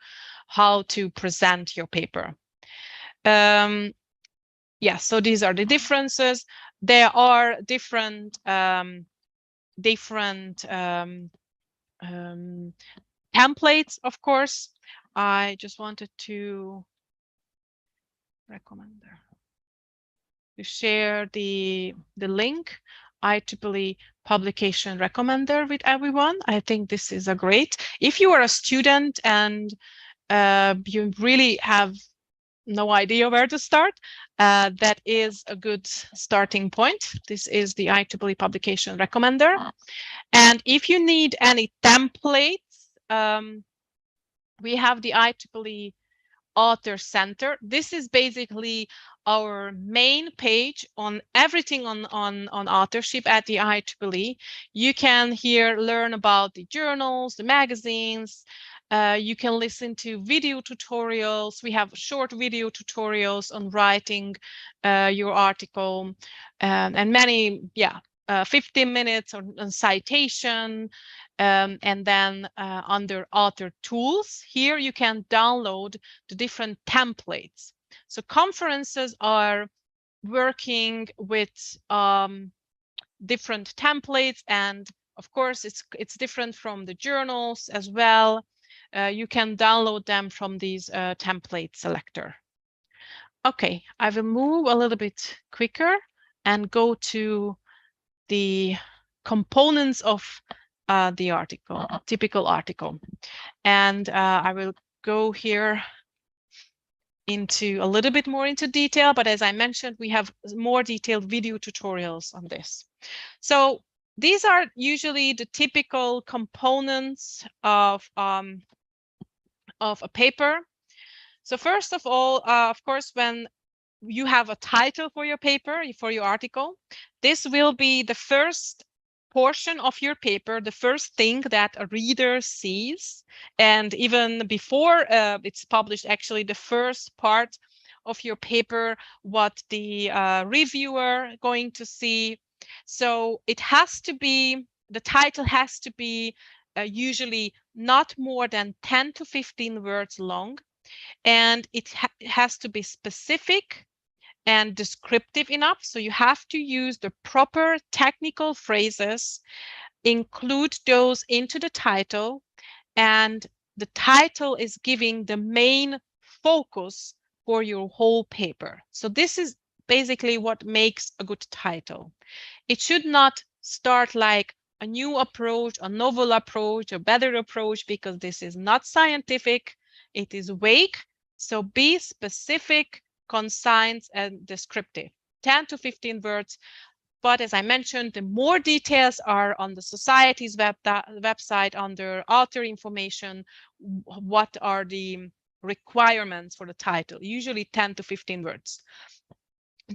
how to present your paper. Yeah, so these are the differences. There are different templates, of course. I just wanted to recommend to share the link, IEEE Publication Recommender, with everyone. I think this is a great. If you are a student and you really have no idea where to start, that is a good starting point. This is the IEEE Publication Recommender. And if you need any templates, we have the IEEE Author Center. This is basically our main page on everything on authorship at the IEEE. You can here learn about the journals, the magazines. You can listen to video tutorials. We have short video tutorials on writing your article, and many, 15 minutes on citation. And then under author tools, here you can download the different templates. So conferences are working with different templates, and of course it's different from the journals as well. You can download them from these template selector. Okay, I will move a little bit quicker and go to the components of the article, typical article. And I will go here into a little bit more into detail, but as I mentioned, we have more detailed video tutorials on this. So these are usually the typical components of a paper. So first of all, of course, when you have a title for your paper, for your article, this will be the first portion of your paper, the first thing that a reader sees. And even before it's published, actually the first part of your paper, what the reviewer going to see. So it has to be, the title has to be usually not more than 10 to 15 words long. And it has to be specific and descriptive enough. So you have to use the proper technical phrases, include those into the title, and the title is giving the main focus for your whole paper. So this is basically what makes a good title. It should not start like a new approach, a novel approach, a better approach, because this is not scientific. It is vague. So be specific, concise, and descriptive. 10 to 15 words. But as I mentioned, the more details are on the Society's website under author information. What are the requirements for the title? Usually 10 to 15 words.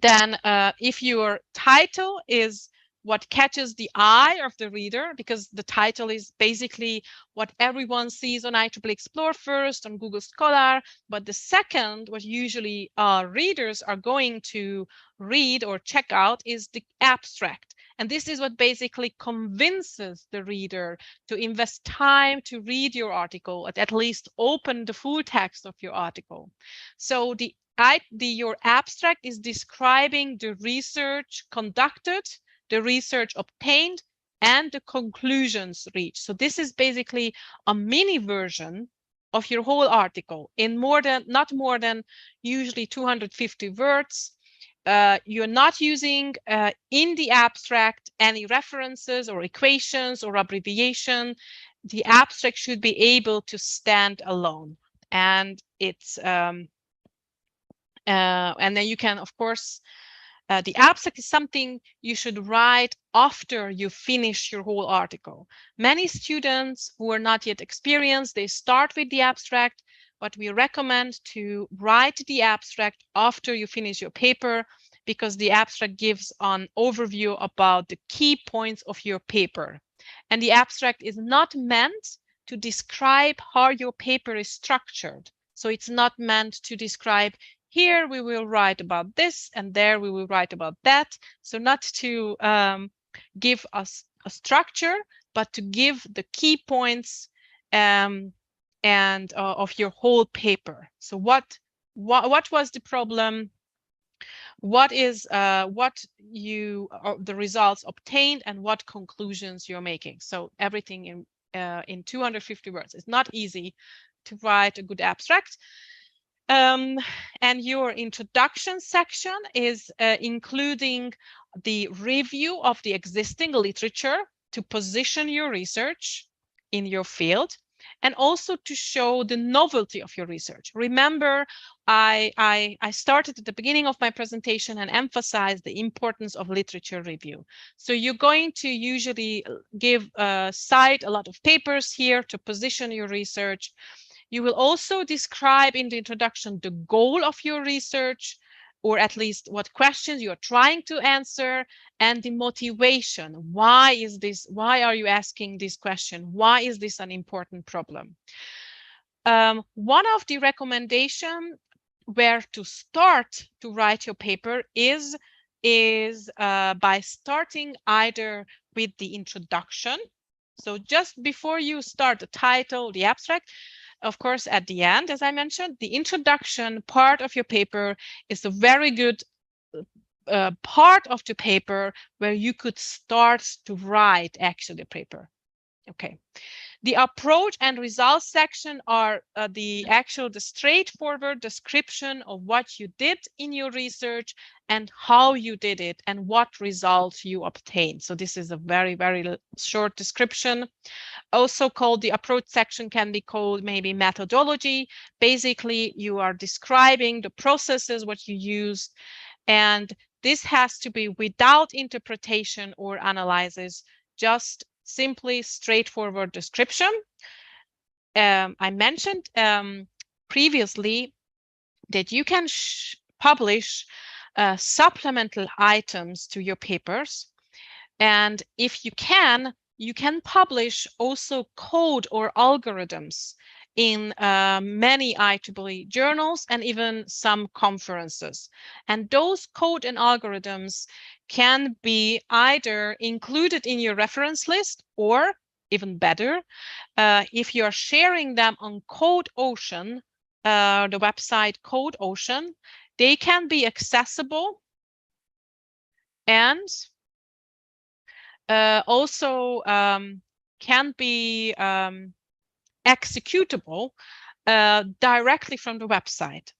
Then if your title is what catches the eye of the reader, because the title is basically what everyone sees on IEEE Explore first, on Google Scholar, but the second, what usually readers are going to read or check out, is the abstract. And this is what basically convinces the reader to invest time to read your article, at least open the full text of your article. So your abstract is describing the research conducted, the research obtained, and the conclusions reached. So this is basically a mini version of your whole article in not more than usually 250 words. You're not using in the abstract any references or equations or abbreviation. The abstract should be able to stand alone, and it's and then you can, of course, the abstract is something you should write after you finish your whole article. Many students who are not yet experienced, they start with the abstract, but we recommend to write the abstract after you finish your paper, because the abstract gives an overview about the key points of your paper. And the abstract is not meant to describe how your paper is structured. So it's not meant to describe, here we will write about this, and there we will write about that. So not to give us a structure, but to give the key points and of your whole paper. So what was the problem? What is the results obtained, and what conclusions you're making? So everything in 250 words. It's not easy to write a good abstract. And your introduction section is including the review of the existing literature to position your research in your field. and also to show the novelty of your research. Remember, I started at the beginning of my presentation and emphasized the importance of literature review. So you're going to usually cite a lot of papers here to position your research. You will also describe in the introduction the goal of your research, or at least what questions you're trying to answer, and the motivation. Why is this? Why are you asking this question? Why is this an important problem? One of the recommendations where to start to write your paper is by starting either with the introduction. So just before you start the title, the abstract, of course, at the end, as I mentioned, the introduction part of your paper is a very good part of the paper where you could start to write actually the paper. Okay. The approach and results section are the straightforward description of what you did in your research and how you did it and what results you obtained. So this is a very, very short description. Also called the approach section, can be called maybe methodology. Basically, you are describing the processes, what you used, and this has to be without interpretation or analysis, just simply straightforward description. I mentioned previously that you can publish supplemental items to your papers. And if you can publish also code or algorithms in many IEEE journals and even some conferences. And those code and algorithms can be either included in your reference list, or even better, if you're sharing them on CodeOcean, the website CodeOcean, they can be accessible and also can be executable directly from the website.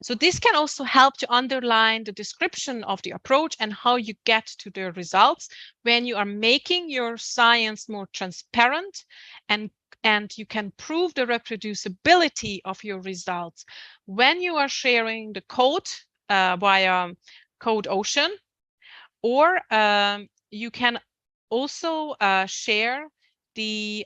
So this can also help to underline the description of the approach and how you get to the results when you are making your science more transparent, and you can prove the reproducibility of your results when you are sharing the code via CodeOcean, or you can also share the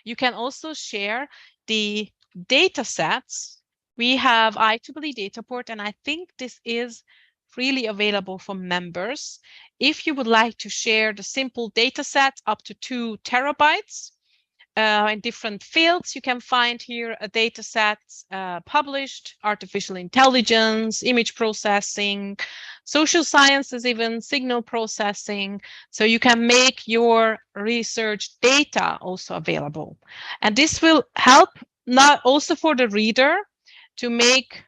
you can also share the data sets. We have IEEE Dataport, and I think this is freely available for members. If you would like to share the simple data sets up to 2 terabytes in different fields, you can find here a data sets published: artificial intelligence, image processing, social sciences, even signal processing. So you can make your research data also available. And this will help not also for the reader to make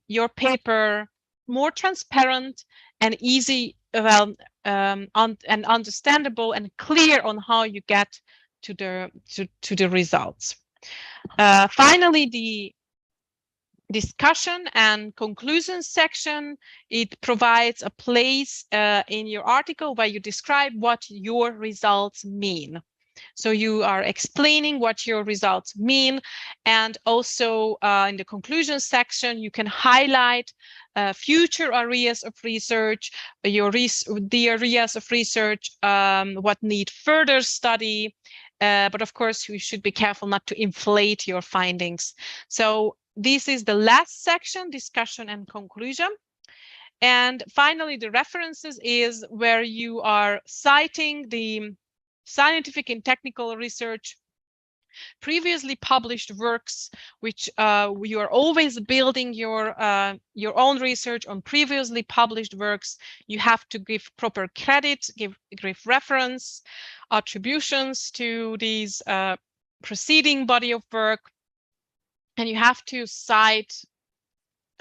your paper more transparent and easy, and understandable and clear on how you get to the results. Finally, the discussion and conclusion section, it provides a place in your article where you describe what your results mean. So you are explaining what your results mean, and also in the conclusion section, you can highlight future areas of research, the areas of research what need further study, but of course we should be careful not to inflate your findings. So this is the last section, discussion and conclusion. And finally, the references is where you are citing the scientific and technical research, previously published works, which you are always building your own research on previously published works. You have to give proper credit, give reference, attributions to these preceding body of work, and you have to cite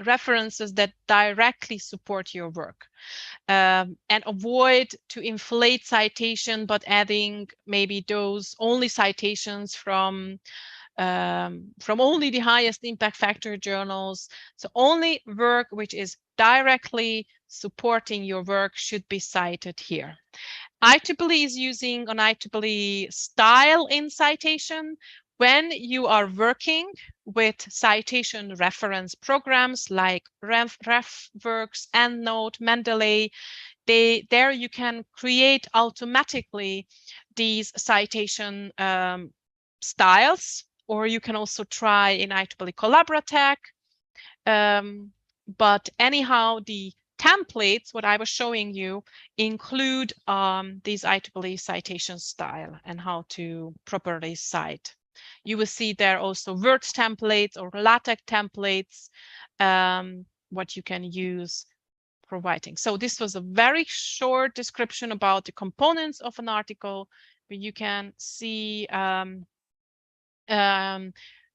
references that directly support your work, and avoid to inflate citation, but adding maybe those only citations from only the highest impact factor journals. So only work which is directly supporting your work should be cited here. IEEE is using an IEEE style in citation. When you are working with citation reference programs like RefWorks, EndNote, Mendeley, there you can create automatically these citation styles, or you can also try in IEEE Collaboratec. But anyhow, the templates, what I was showing you, include these IEEE citation style and how to properly cite. You will see there also Word templates or LaTeX templates, what you can use for writing. So this was a very short description about the components of an article, but you can see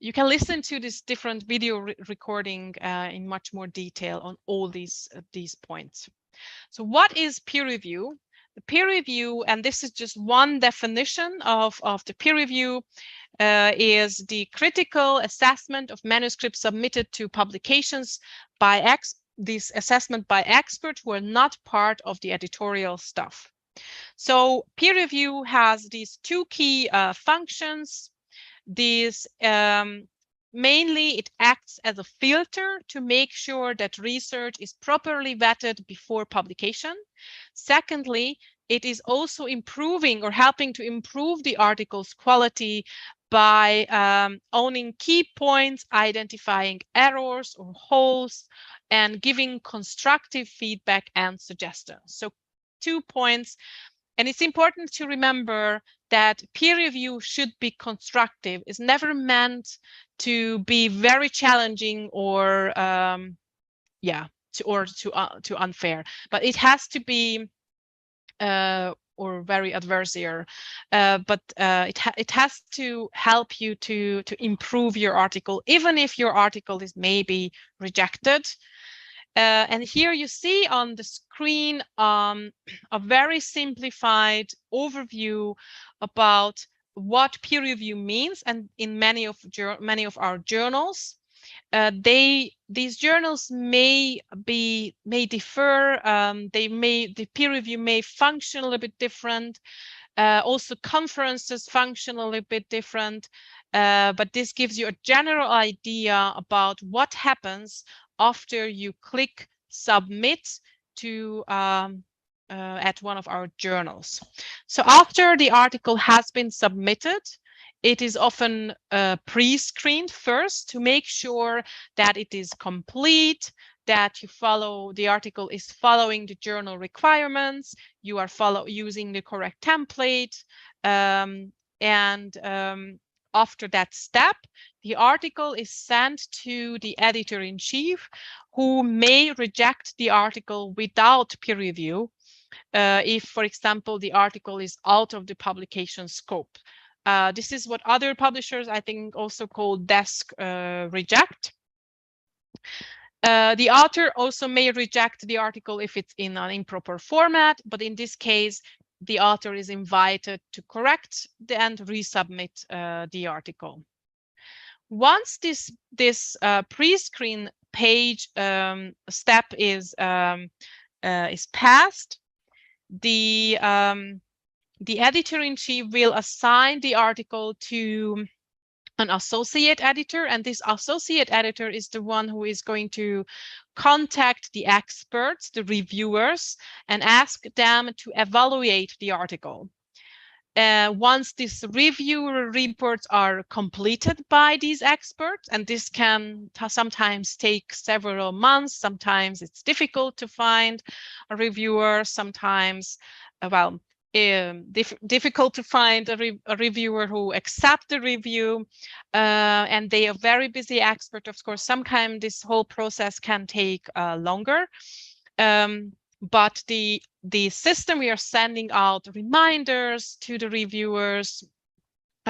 you can listen to this different video recording in much more detail on all these points. So what is peer review? The peer review, and this is just one definition of the peer review, is the critical assessment of manuscripts submitted to publications by this assessment by experts who are not part of the editorial staff. So peer review has these two key functions. These mainly it acts as a filter to make sure that research is properly vetted before publication. Secondly, it is also improving or helping to improve the article's quality by owning key points, identifying errors or holes, and giving constructive feedback and suggestions. So 2 points. And it's important to remember that peer review should be constructive. It's never meant to be very challenging or too unfair, but it has to be or very adversarial. It has to help you to improve your article, even if your article is maybe rejected. And here you see on the screen a very simplified overview about what peer review means. And in many of our journals, these journals may differ. The peer review may function a little bit different. Also, conferences function a little bit different. But this gives you a general idea about what happens after you click submit to at one of our journals. So after the article has been submitted, it is often pre-screened first to make sure that it is complete, that the article is following the journal requirements, you are using the correct template, after that step, the article is sent to the editor-in-chief, who may reject the article without peer review if, for example, the article is out of the publication scope. This is what other publishers, I think, also call desk reject. The author also may reject the article if it's in an improper format, but in this case, the author is invited to correct and resubmit the article. Once this pre-screen page step is passed, the editor-in-chief will assign the article to an associate editor, and this associate editor is the one who is going to contact the experts, the reviewers, and ask them to evaluate the article. Once these reviewer reports are completed by these experts, and this can sometimes take several months, sometimes it's difficult to find a reviewer, sometimes, difficult to find a reviewer who accepts the review, and they are very busy expert. Of course, sometimes this whole process can take longer. But the system, we are sending out reminders to the reviewers.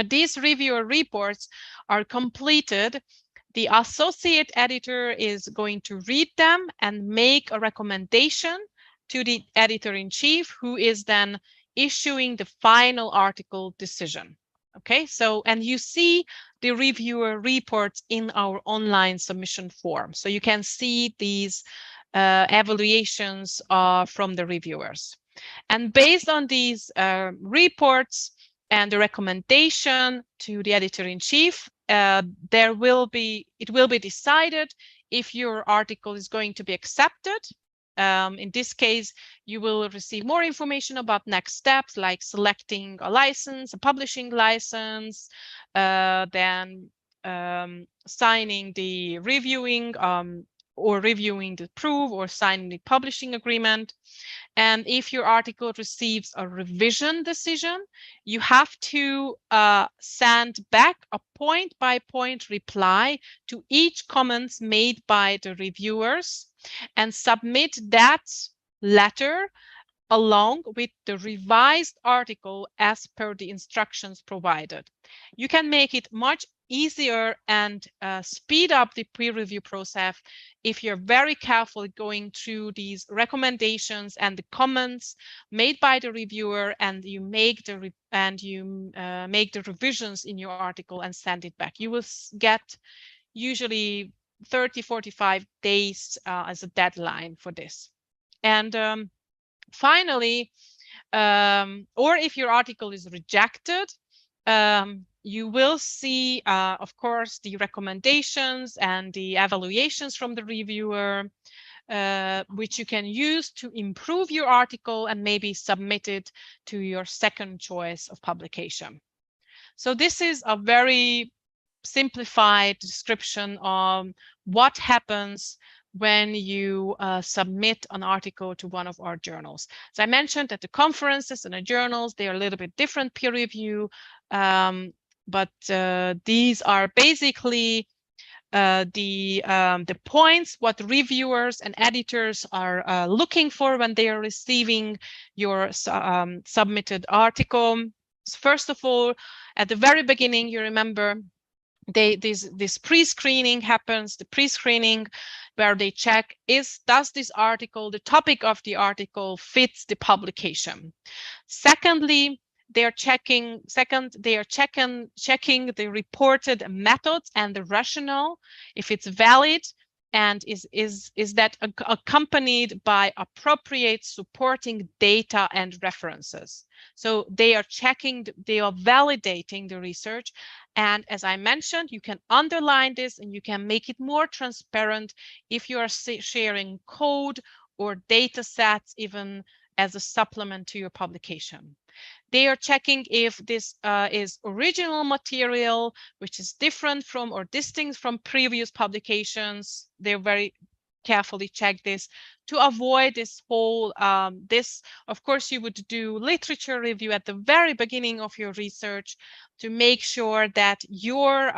These reviewer reports are completed. The associate editor is going to read them and make a recommendation to the editor-in-chief, who is then issuing the final article decision. Okay, so, and you see the reviewer reports in our online submission form. So you can see these evaluations from the reviewers. And based on these reports and the recommendation to the editor-in-chief, it will be decided if your article is going to be accepted. In this case, you will receive more information about next steps, like selecting a license, a publishing license, then signing the reviewing or reviewing the proof or signing the publishing agreement. And if your article receives a revision decision, you have to send back a point-by-point reply to each comments made by the reviewers and submit that letter along with the revised article as per the instructions provided. You can make it much easier and speed up the peer review process if you're very carefully going through these recommendations and the comments made by the reviewer, and you make the revisions in your article and send it back. You will get usually 30-45 days as a deadline for this. And finally, or if your article is rejected, you will see, of course, the recommendations and the evaluations from the reviewer, which you can use to improve your article and maybe submit it to your second choice of publication. So this is a very simplified description of what happens when you submit an article to one of our journals. As I mentioned, that the conferences and the journals, they are a little bit different peer review, but these are basically the points what reviewers and editors are looking for when they are receiving your submitted article. First of all, at the very beginning, you remember this pre-screening happens, the pre-screening where they check does this article, the topic of the article fits the publication. Secondly, they are checking the reported methods and the rationale, if it's valid, and is that accompanied by appropriate supporting data and references. So they are checking, they are validating the research. And as I mentioned, you can underline this and you can make it more transparent if you are sharing code or data sets, even as a supplement to your publication. They are checking if this is original material, which is different from or distinct from previous publications. They're very carefully check this to avoid this whole, of course, you would do literature review at the very beginning of your research to make sure that your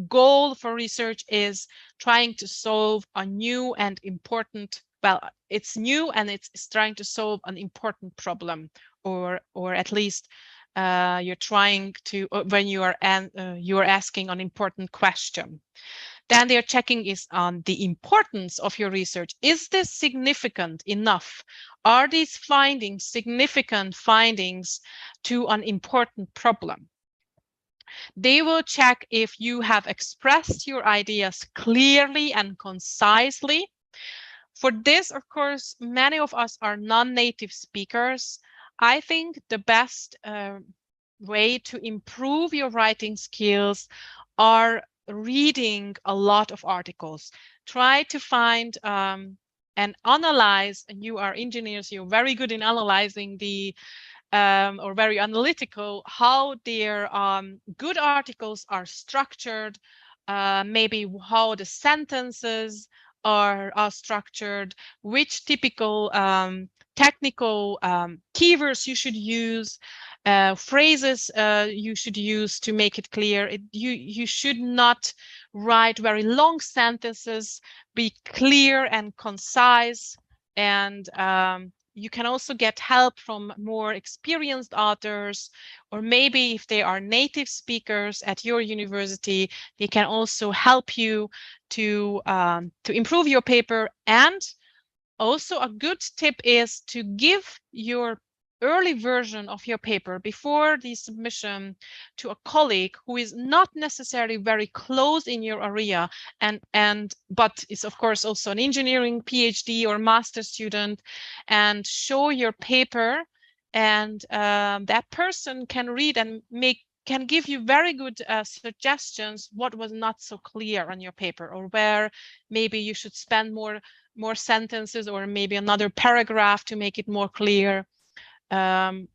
goal for research is trying to solve a new and important, well, it's new and it's trying to solve an important problem, or at least you're trying to, when you are asking an important question. Then they're checking is on the importance of your research. Is this significant enough? Are these findings significant findings to an important problem? They will check if you have expressed your ideas clearly and concisely. For this, of course, many of us are non-native speakers. I think the best way to improve your writing skills are reading a lot of articles. Try to find and analyze, and you are engineers, you're very good in analyzing the or very analytical, how their good articles are structured, maybe how the sentences are structured, which typical technical keywords you should use, phrases you should use to make it clear. You should not write very long sentences. Be clear and concise, and you can also get help from more experienced authors, or maybe if they are native speakers at your university, they can also help you to improve your paper. And also a good tip is to give your early version of your paper before the submission to a colleague who is not necessarily very close in your area but is of course also an engineering PhD or master student, and show your paper, and that person can read and can give you very good suggestions what was not so clear on your paper, or where maybe you should spend more sentences or maybe another paragraph to make it more clear. Okay.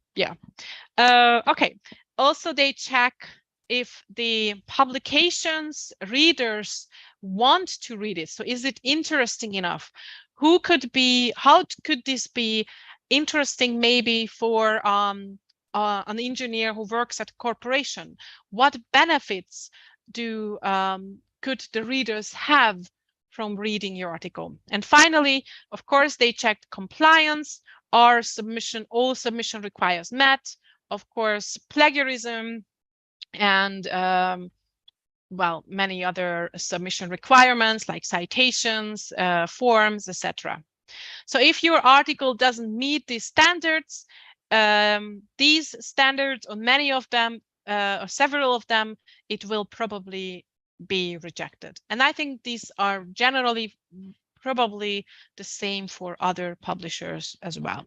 Also, they check if the publications readers want to read it. So is it interesting enough? How could this be interesting maybe for an engineer who works at a corporation? What benefits could the readers have from reading your article? And finally, of course, they checked compliance. All submission requires met, of course, plagiarism, and well, many other submission requirements like citations, forms, etc. So if your article doesn't meet these standards, or many of them, or several of them, it will probably be rejected. And I think these are generally probably the same for other publishers as well.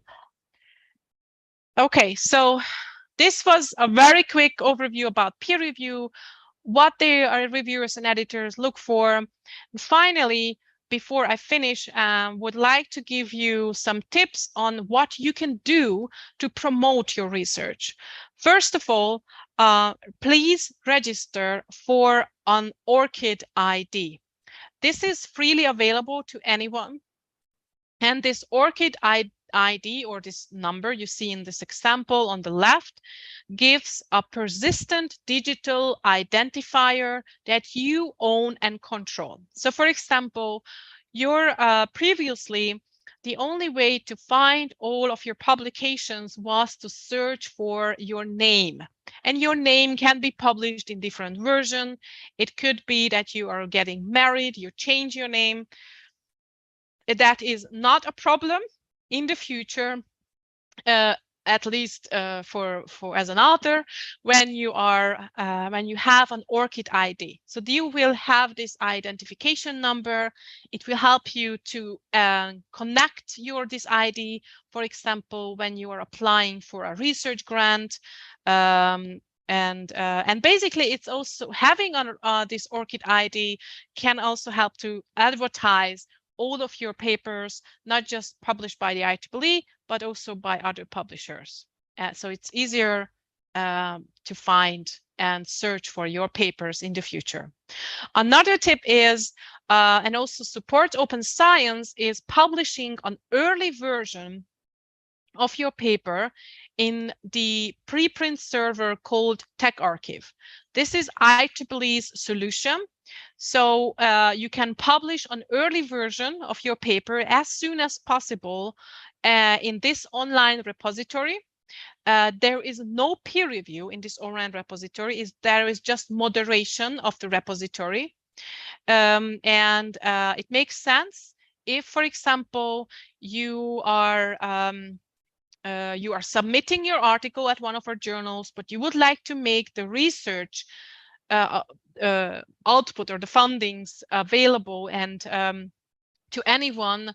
Okay, so this was a very quick overview about peer review, what the reviewers and editors look for. And finally, before I finish, would like to give you some tips on what you can do to promote your research. First of all, please register for an ORCID ID. This is freely available to anyone. And this ORCID ID, or this number you see in this example on the left, gives a persistent digital identifier that you own and control. So for example, previously, the only way to find all of your publications was to search for your name. And your name can be published in different versions. It could be that you are getting married, you change your name. That is not a problem in the future, at least for as an author, when you have an ORCID ID. So you will have this identification number. It will help you to connect this ID, for example, when you are applying for a research grant. And basically, it's also having this ORCID ID can also help to advertise all of your papers, not just published by the IEEE, but also by other publishers. So it's easier to find and search for your papers in the future. Another tip is, and also support open science, is publishing an early version of your paper in the preprint server called TechArchive. This is IEEE's solution. So you can publish an early version of your paper as soon as possible in this online repository. There is no peer review in this online repository. There is just moderation of the repository. It makes sense if, for example, you are submitting your article at one of our journals, but you would like to make the research output or the fundings available and to anyone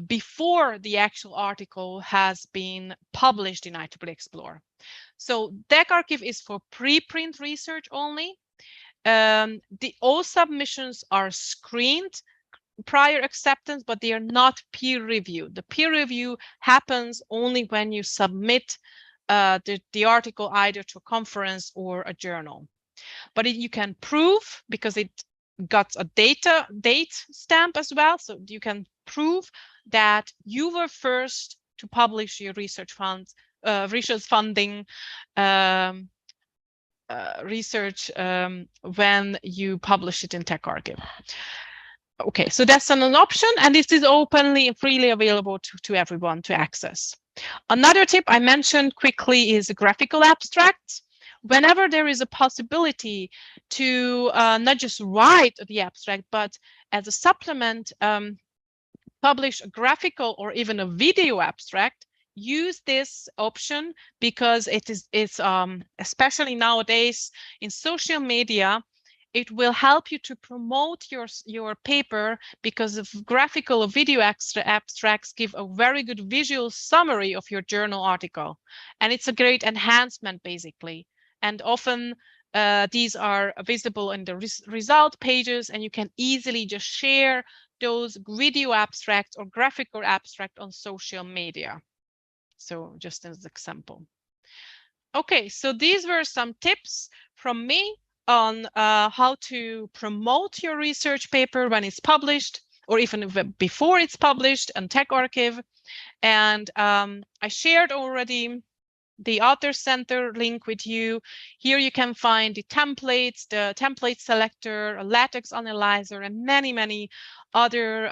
before the actual article has been published in IEEE Explore. So TechArchive is for preprint research only. All submissions are screened prior acceptance, but they are not peer reviewed. The peer review happens only when you submit the article either to a conference or a journal. But you can prove, because it got a date stamp as well, so you can prove that you were first to publish your research funding research when you publish it in TechArchive. Okay, so that's an option, and this is openly and freely available to everyone to access. Another tip I mentioned quickly is graphical abstracts. Whenever there is a possibility to not just write the abstract, but as a supplement, publish a graphical or even a video abstract, use this option because it's especially nowadays in social media, it will help you to promote your paper, because of graphical or video abstracts give a very good visual summary of your journal article. And it's a great enhancement, basically. And often these are visible in the result pages, and you can easily just share those video abstracts or graphical abstract on social media. So just as an example. Okay, so these were some tips from me on how to promote your research paper when it's published, or even before it's published on TechArchive. And I shared already the Author Center link with you. Here you can find the template selector, a LaTeX analyzer, and many other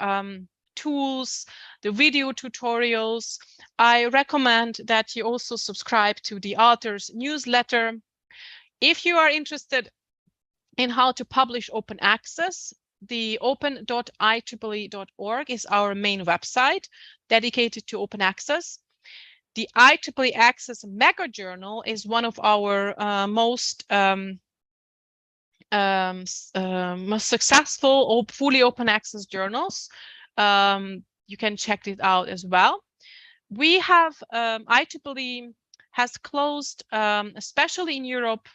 tools, the video tutorials. I recommend that you also subscribe to the author's newsletter. If you are interested in how to publish open access, the open.ieee.org is our main website dedicated to open access. The IEEE Access Mega Journal is one of our most successful or fully open access journals. You can check it out as well. We have IEEE has closed, especially in Europe,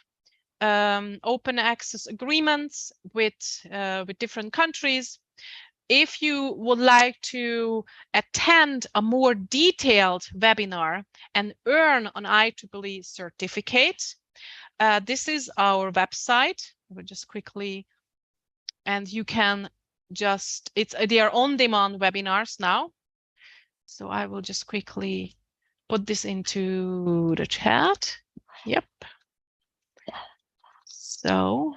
open access agreements with different countries. If you would like to attend a more detailed webinar and earn an IEEE certificate, this is our website. We'll just quickly, and you can just, they are on-demand webinars now. So I will just quickly put this into the chat. Yep. So,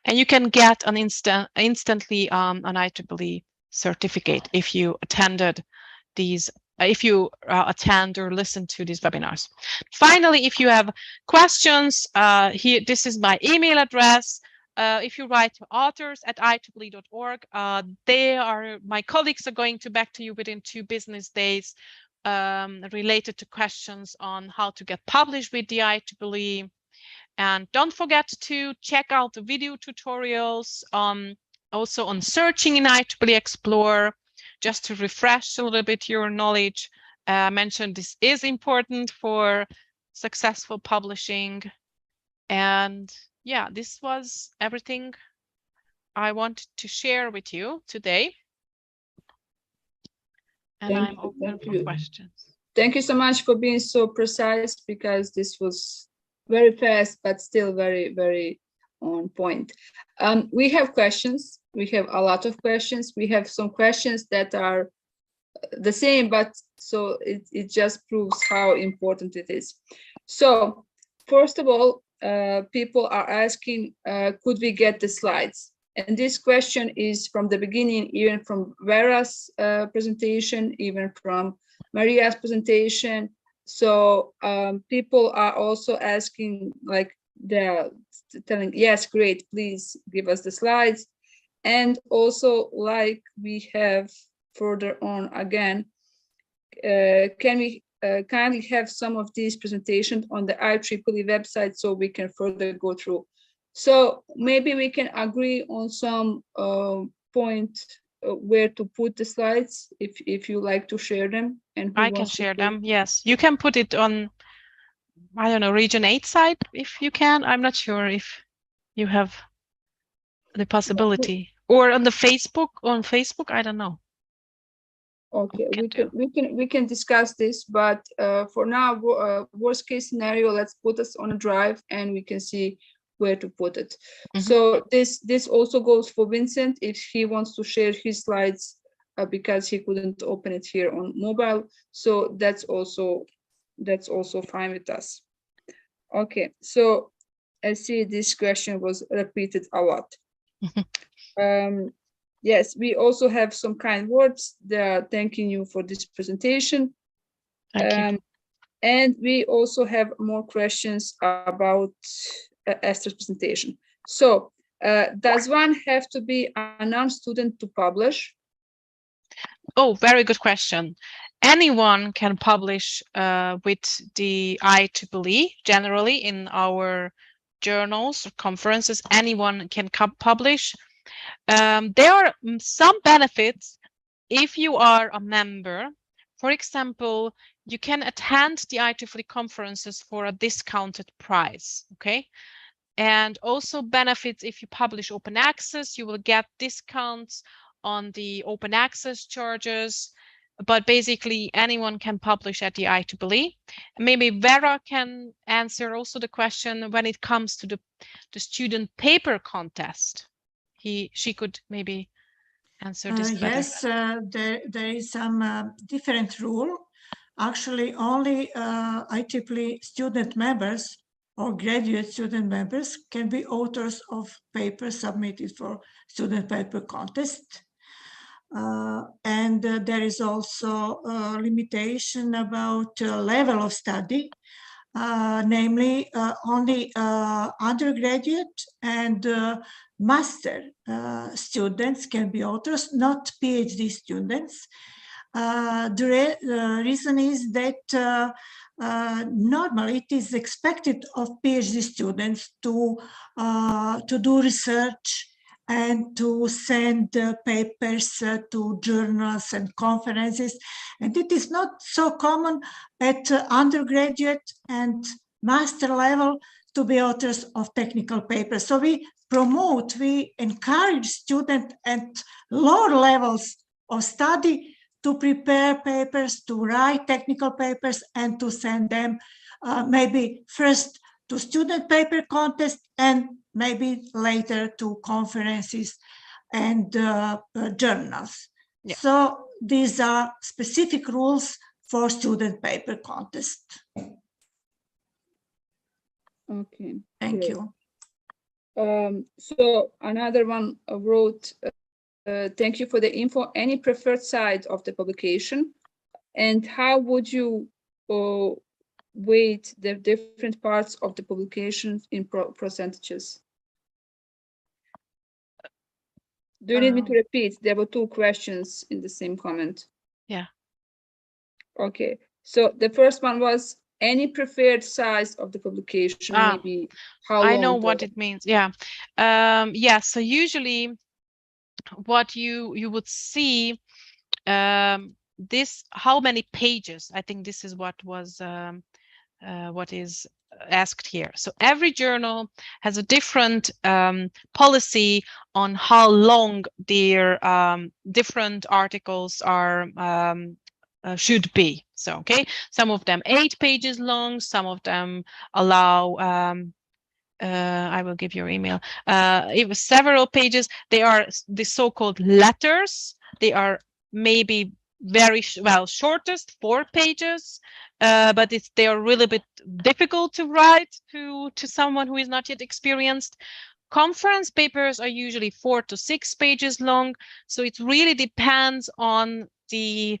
and you can get an instantly an IEEE certificate if you attended these, if you attend or listen to these webinars. Finally, if you have questions, here, this is my email address. If you write to authors@ieee.org, my colleagues are going back to you within 2 business days related to questions on how to get published with the IEEE. And don't forget to check out the video tutorials also on searching in IEEE Explorer, just to refresh a little bit your knowledge. I mentioned this is important for successful publishing. And yeah, this was everything I wanted to share with you today. And I'm open for questions. Thank you so much for being so precise, because this was very fast, but still very on point. We have questions. We have a lot of questions. We have some questions that are the same, but so it just proves how important it is. So first of all, people are asking, could we get the slides? And this question is from the beginning, even from Vera's presentation, even from Maria's presentation. So people are also asking, like, they're telling, yes, great, please give us the slides. And also, like we have further on again, can we kindly have some of these presentations on the IEEE website so we can further go through? So maybe we can agree on some point where to put the slides, if you like to share them. And I can share them. Yes, you can put it on, I don't know, Region 8 site if you can. I'm not sure if you have the possibility, or on the Facebook. On Facebook, I don't know. Okay, we can discuss this, but for now, worst case scenario, let's put us on a drive and we can see where to put it. So this also goes for Vincent if he wants to share his slides, because he couldn't open it here on mobile. So that's also fine with us. Okay, so I see this question was repeated a lot. Yes, we also have some kind words. They are thanking you for this presentation. Thank you. And we also have more questions about Esther's presentation. So does one have to be a non-student to publish? Oh, very good question. anyone can publish with the IEEE. Generally, in our journals or conferences, anyone can publish. There are some benefits if you are a member. For example, you can attend the IEEE conferences for a discounted price, okay? And also benefits if you publish open access, you will get discounts on the open access charges, but basically anyone can publish at the IEEE. Maybe Vera can answer also the question when it comes to the student paper contest. She could maybe answer this better. Yes, there is some different rule. Actually, only IEEE student members or graduate student members can be authors of papers submitted for student paper contest. And there is also a limitation about level of study, namely only undergraduate and master students can be authors, not PhD students. The reason is that normally it is expected of PhD students to do research and to send papers to journals and conferences. And it is not so common at undergraduate and master level to be authors of technical papers. So we encourage students at lower levels of study to prepare papers, to write technical papers, and to send them maybe first to student paper contest and maybe later to conferences and journals. Yeah. So these are specific rules for student paper contest. Okay. Thank great. you. So another one wrote, thank you for the info. Any preferred side of the publication? And how would you weight the different parts of the publication in percentages? Do you need me to repeat? There were two questions in the same comment. Yeah. Okay. So the first one was any preferred size of the publication, maybe how long? I know what it means. Yeah. Yeah. So usually what you would see this, how many pages, I think this is what was what is asked here. So every journal has a different policy on how long their different articles are should be. So okay, some of them 8 pages long, some of them allow I will give your email. It was several pages. They are the so-called letters. They are maybe very shortest 4 pages, but they are really bit difficult to write to someone who is not yet experienced. Conference papers are usually 4 to 6 pages long, so it really depends on the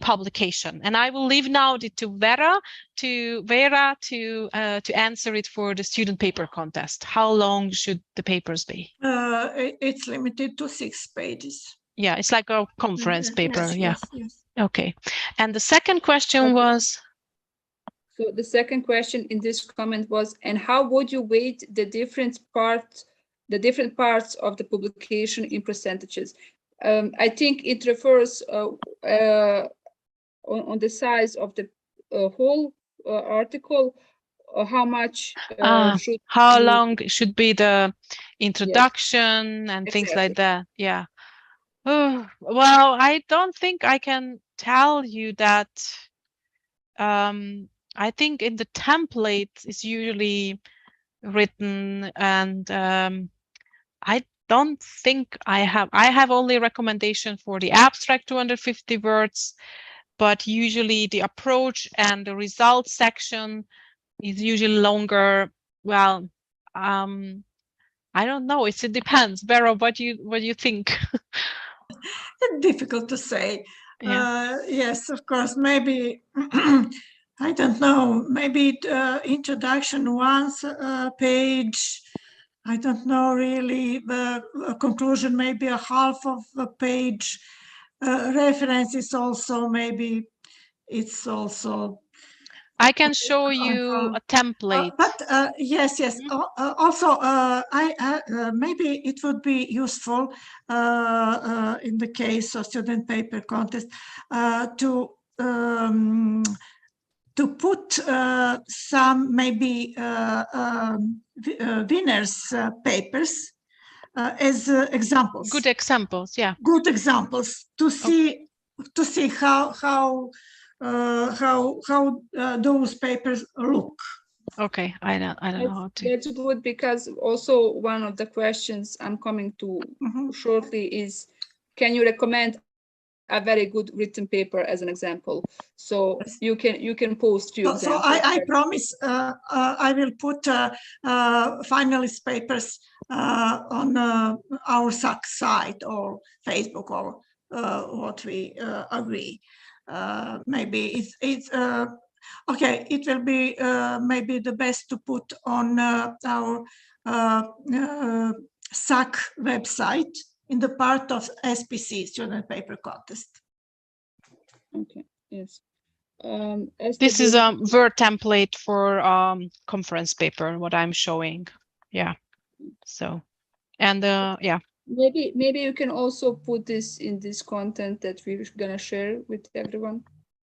publication. And I will leave now to Vera to answer it for the student paper contest. How long should the papers be? It's limited to 6 pages. Yeah, it's like a conference paper. Yes, yeah. Yes. Okay. And the second question was? So the second question in this comment was, and how would you weight the different parts of the publication in percentages? I think it refers on the size of the whole article, how much should how be, long should be the introduction, yes, and things exactly, like that. Yeah. Oh, well, I don't think I can tell you that. I think in the template is usually written, and I don't think I have only recommendation for the abstract 250 words, but usually the approach and the results section is usually longer. Well, I don't know. It depends. Vera, what do you think? Difficult to say. Yeah. Yes, of course, maybe, I don't know, maybe introduction 1 page, I don't know really, the conclusion maybe a half of a page, reference is also maybe it's also. I can show you a template. But yes, yes. Also, maybe it would be useful in the case of student paper contest to put some maybe winners' papers as examples. Good examples, yeah. Good examples to see how those papers look. Okay, I don't know how to. That's good, because also one of the questions I'm coming to shortly is, can you recommend a very good written paper as an example? So you can post few examples. So I promise I will put finalist papers on our SAC site or Facebook or what we agree. Maybe it's okay. It will be maybe the best to put on our SAC website in the part of SPC, Student Paper Contest. Okay. Yes. This is a Word template for conference paper, what I'm showing. Yeah. So, and yeah. Maybe you can also put this in this content that we're gonna share with everyone.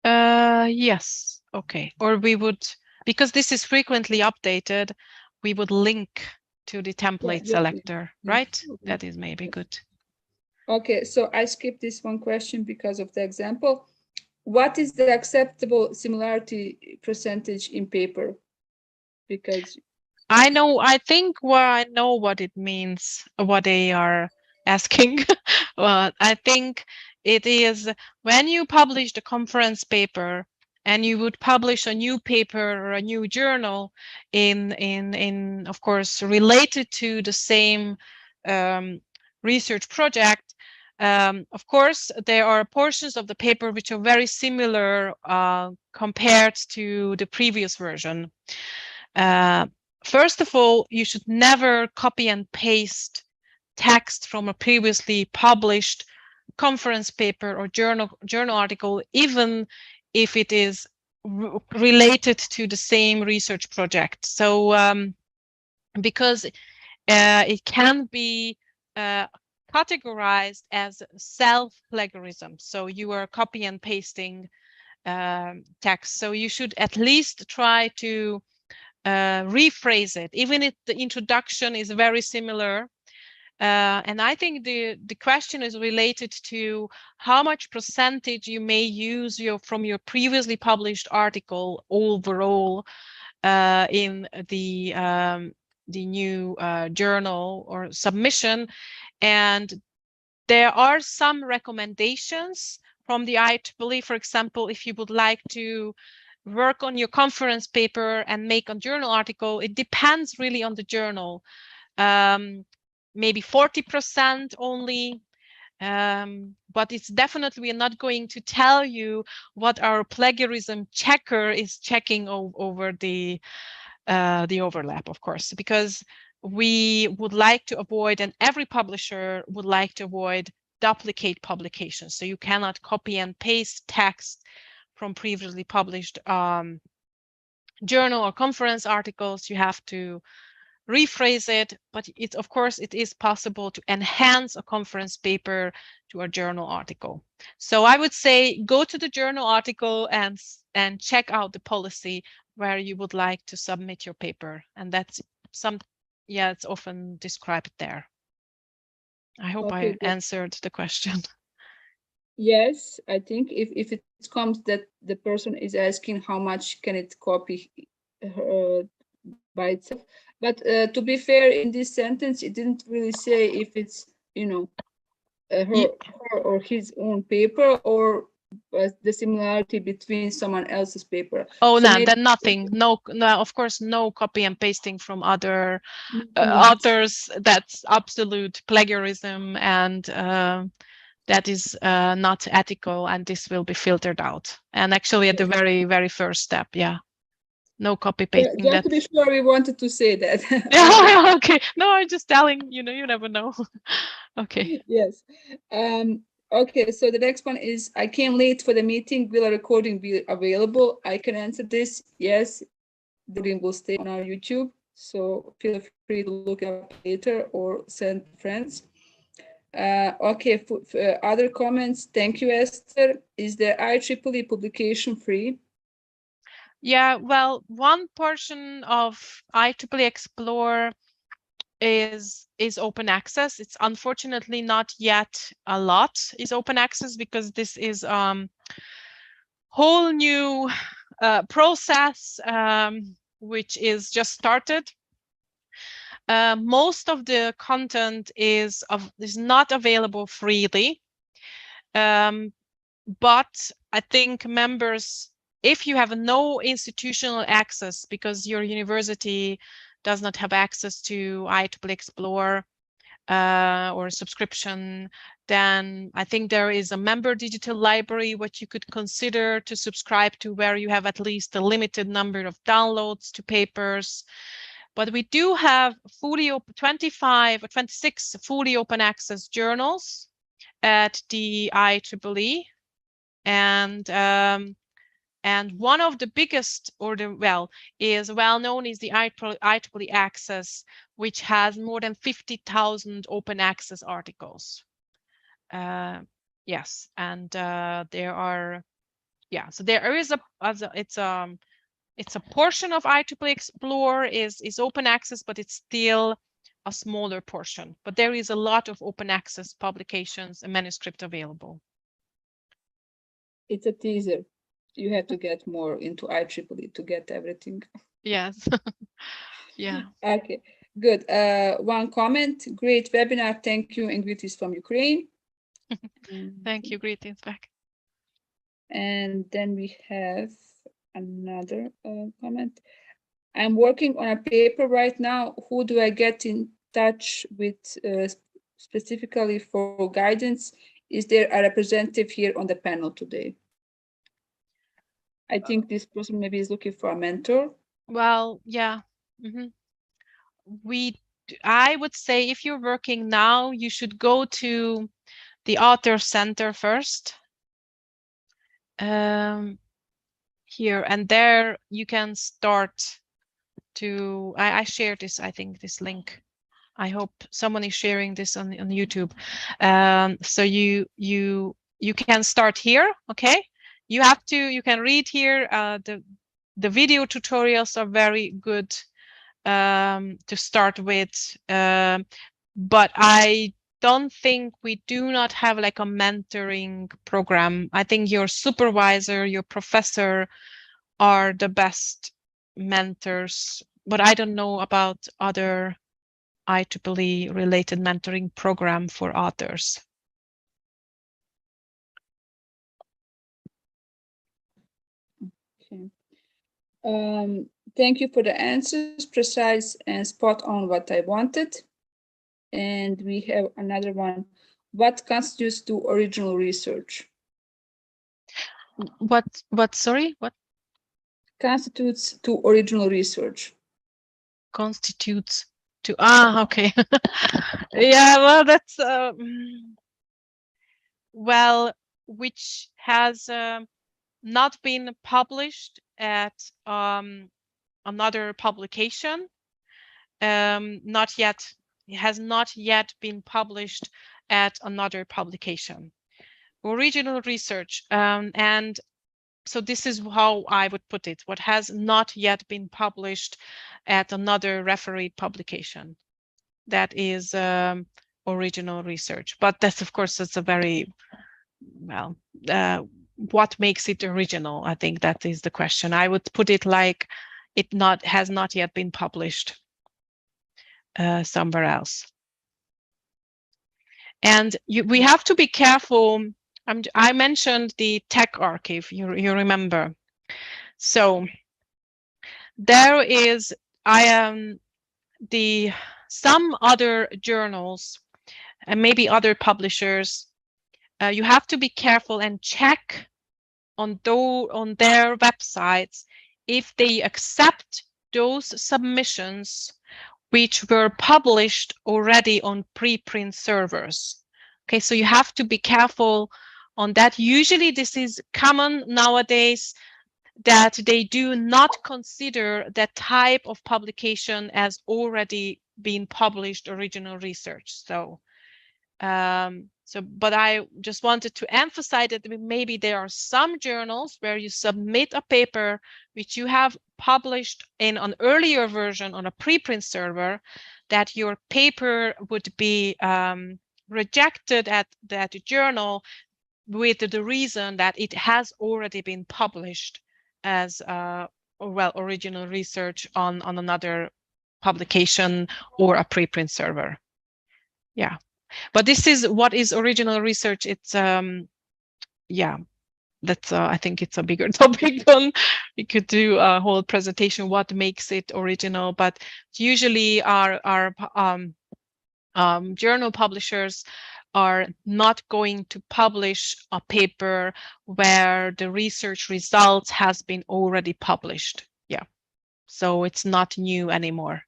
Yes. Okay. Or we would, because this is frequently updated, we would link to the template selector, right? Okay. That is maybe good. Okay, so I skipped this one question because of the example. What is the acceptable similarity percentage in paper? Because I think I know what it means, what they are asking. Well, I think it is when you publish the conference paper and you would publish a new paper or a new journal in of course related to the same research project. Of course, there are portions of the paper which are very similar compared to the previous version. First of all, you should never copy and paste text from a previously published conference paper or journal article, even if it is related to the same research project. So because it can be categorized as self-plagiarism. So you are copy and pasting text. So you should at least try to rephrase it, even if the introduction is very similar. And I think the question is related to how much percentage you may use from your previously published article overall in the new journal or submission. And there are some recommendations from the IEEE, for example, if you would like to work on your conference paper and make a journal article, it depends really on the journal. Maybe 40% only, but it's definitely, we're not going to tell you what our plagiarism checker is checking over the overlap, of course, because we would like to avoid, and every publisher would like to avoid, duplicate publications. So you cannot copy and paste text from previously published journal or conference articles. You have to rephrase it, but it's, of course, it is possible to enhance a conference paper to a journal article. So I would say go to the journal article and check out the policy where you would like to submit your paper, and that's it's often described there. I hope I answered the question. Yes, I think if it comes that the person is asking how much can it copy by itself, but to be fair, in this sentence, it didn't really say if it's, her or his own paper or the similarity between someone else's paper. Oh, so no, then nothing. No, of course, no copy and pasting from other authors. That's absolute plagiarism, and that is not ethical, and this will be filtered out. And actually, at the very, very first step, no copy pasting. Just to be sure, we wanted to say that. Okay. No, I'm just telling, you never know. Okay. Yes. Okay, so the next one is, I came late for the meeting. Will a recording be available? I can answer this. Yes, the recording will stay on our YouTube. So feel free to look it up later or send friends. Okay, other comments. Thank you, Esther. Is the IEEE publication free? Yeah, well, one portion of IEEE Explore is open access. It's unfortunately not yet a lot is open access, because this is whole new process which is just started. Most of the content is not available freely, but I think members, if you have no institutional access because your university does not have access to IEEE Explore or subscription, then I think there is a member digital library what you could consider to subscribe to, where you have at least a limited number of downloads to papers. But we do have 25 or 26 fully open access journals at the IEEE. And one of the biggest, or is well known, is the IEEE Access, which has more than 50,000 open access articles. Yes, and there are, so there is it's a portion of IEEE Explore is open access, but it's still a smaller portion. But there is a lot of open access publications and manuscript available. It's a teaser. You have to get more into IEEE to get everything. Yes. Yeah. Okay, good. One comment. Great webinar. Thank you, and greetings from Ukraine. Thank you. Greetings back. And then we have another comment. I'm working on a paper right now. Who do I get in touch with specifically for guidance? Is there a representative here on the panel today? I think this person maybe is looking for a mentor. Well, yeah. I would say if you're working now, you should go to the Author Center first. Here and there, you can start to. I shared this. I think this link. I hope someone is sharing this on YouTube. So you can start here. Okay. You can read here. The video tutorials are very good to start with, but I don't think we do not have like a mentoring program. I think your supervisor, your professor are the best mentors, but I don't know about other IEEE related mentoring program for authors. Okay. Thank you for the answers, precise and spot on what I wanted. And we have another one. What constitutes to original research? Sorry, what constitutes to original research? Constitutes to, okay. Yeah, well, that's, well, which has not been published at another publication, not yet, it has not yet been published at another publication. Original research, and so this is how I would put it, what has not yet been published at another refereed publication. That is original research. But that's, of course, it's a very, well, what makes it original? I think that is the question. I would put it like it has not yet been published somewhere else. And we have to be careful. I mentioned the tech archive, you remember. So there is some other journals and maybe other publishers. You have to be careful and check on their websites if they accept those submissions which were published already on preprint servers. Okay, so you have to be careful on that. Usually this is common nowadays, that they do not consider that type of publication as already been published original research. So, but I just wanted to emphasize that maybe there are some journals where you submit a paper which you have published in an earlier version on a preprint server, that your paper would be rejected at that journal with the reason that it has already been published as original research on another publication or a preprint server. Yeah, but this is what is original research. It's yeah, that's I think it's a bigger topic. We could do a whole presentation what makes it original, but usually our journal publishers are not going to publish a paper where the research results has been already published. Yeah, so it's not new anymore.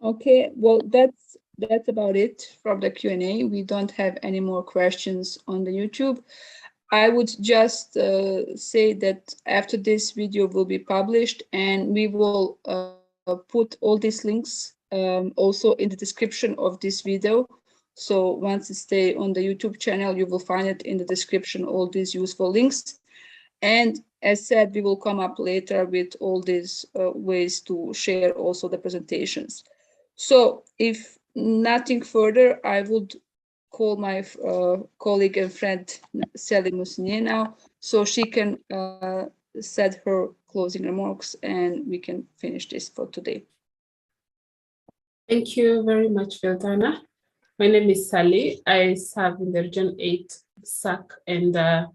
Okay, well, that's about it from the Q&A. We don't have any more questions on the YouTube. I would just say that after this video will be published, and we will put all these links also in the description of this video. So once it stays on the YouTube channel, you will find it in the description, all these useful links. And as said, we will come up later with all these ways to share also the presentations. So if nothing further, I would call my colleague and friend Sally Musnier now, so she can set her closing remarks and we can finish this for today. Thank you very much, Vildana. My name is Sally. I serve in the Region 8 SAC and the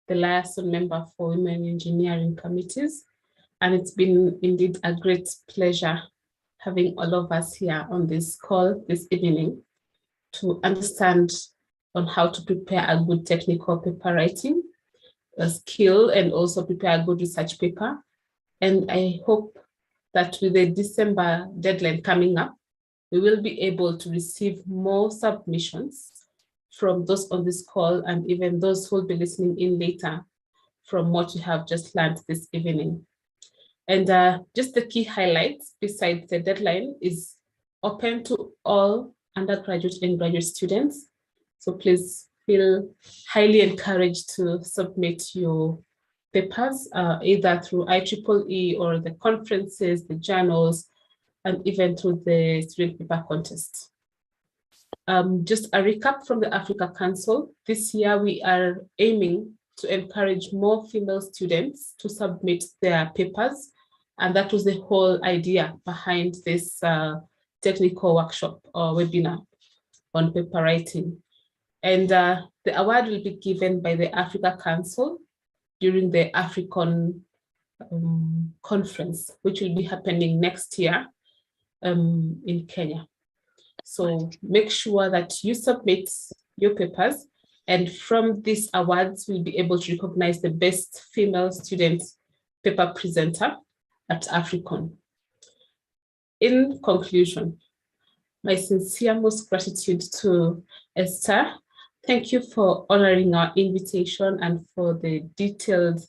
liaison member for Women Engineering Committees. And it's been indeed a great pleasure having all of us here on this call this evening to understand on how to prepare a good technical paper writing skill and also prepare a good research paper. And I hope that with the December deadline coming up, we will be able to receive more submissions from those on this call and even those who will be listening in later from what you have just learned this evening. And just the key highlights besides the deadline is open to all undergraduate and graduate students. So please feel highly encouraged to submit your papers either through IEEE or the conferences, the journals, and even through the student paper contest. Just a recap from the Africa Council. This year we are aiming to encourage more female students to submit their papers. And that was the whole idea behind this technical workshop or webinar on paper writing. And the award will be given by the Africa Council during the African conference, which will be happening next year in Kenya. So make sure that you submit your papers, and from these awards, we'll be able to recognize the best female student paper presenter at African. In conclusion, my sincere most gratitude to Esther. Thank you for honoring our invitation and for the detailed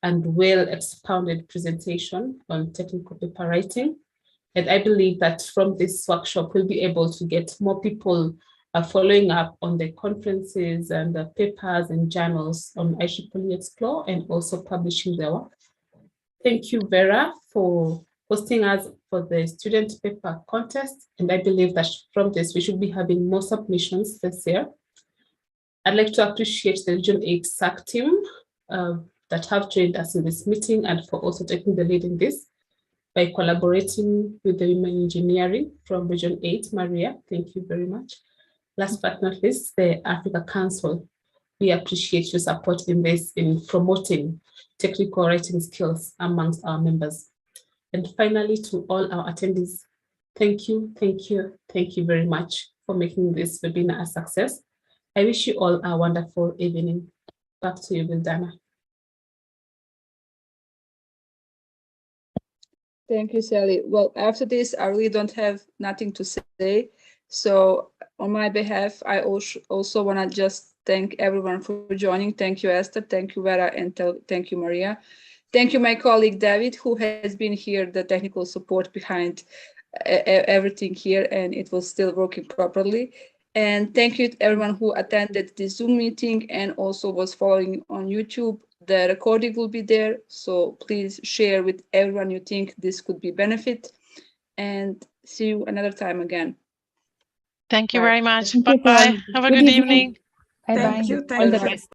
and well-expounded presentation on technical paper writing. And I believe that from this workshop, we'll be able to get more people following up on the conferences and the papers and journals on IEEE Explore and also publishing their work. Thank you, Vera, for hosting us for the student paper contest. And I believe that from this, we should be having more submissions this year. I'd like to appreciate the Region 8 SAC team that have joined us in this meeting and for also taking the lead in this by collaborating with the Women Engineering from Region 8, Maria. Thank you very much. Last but not least, the Africa Council. We appreciate your support in this, in promoting technical writing skills amongst our members. And finally, to all our attendees, thank you very much for making this webinar a success. I wish you all a wonderful evening. Back to you, Vildana. Thank you, Sally. Well, after this, I really don't have nothing to say. So on my behalf, I also want to just thank everyone for joining. Thank you, Esther. Thank you, Vera, and thank you, Maria. Thank you, my colleague David, who has been here, the technical support behind everything here, and it was still working properly. And thank you to everyone who attended this Zoom meeting and also was following on YouTube. The recording will be there, so please share with everyone you think this could be benefit. And see you another time again. Thank you Bye. very much. Thank you, Bye. Paul. Have a Good good evening. evening. Bye-bye. Thank you. All the Thank you. best.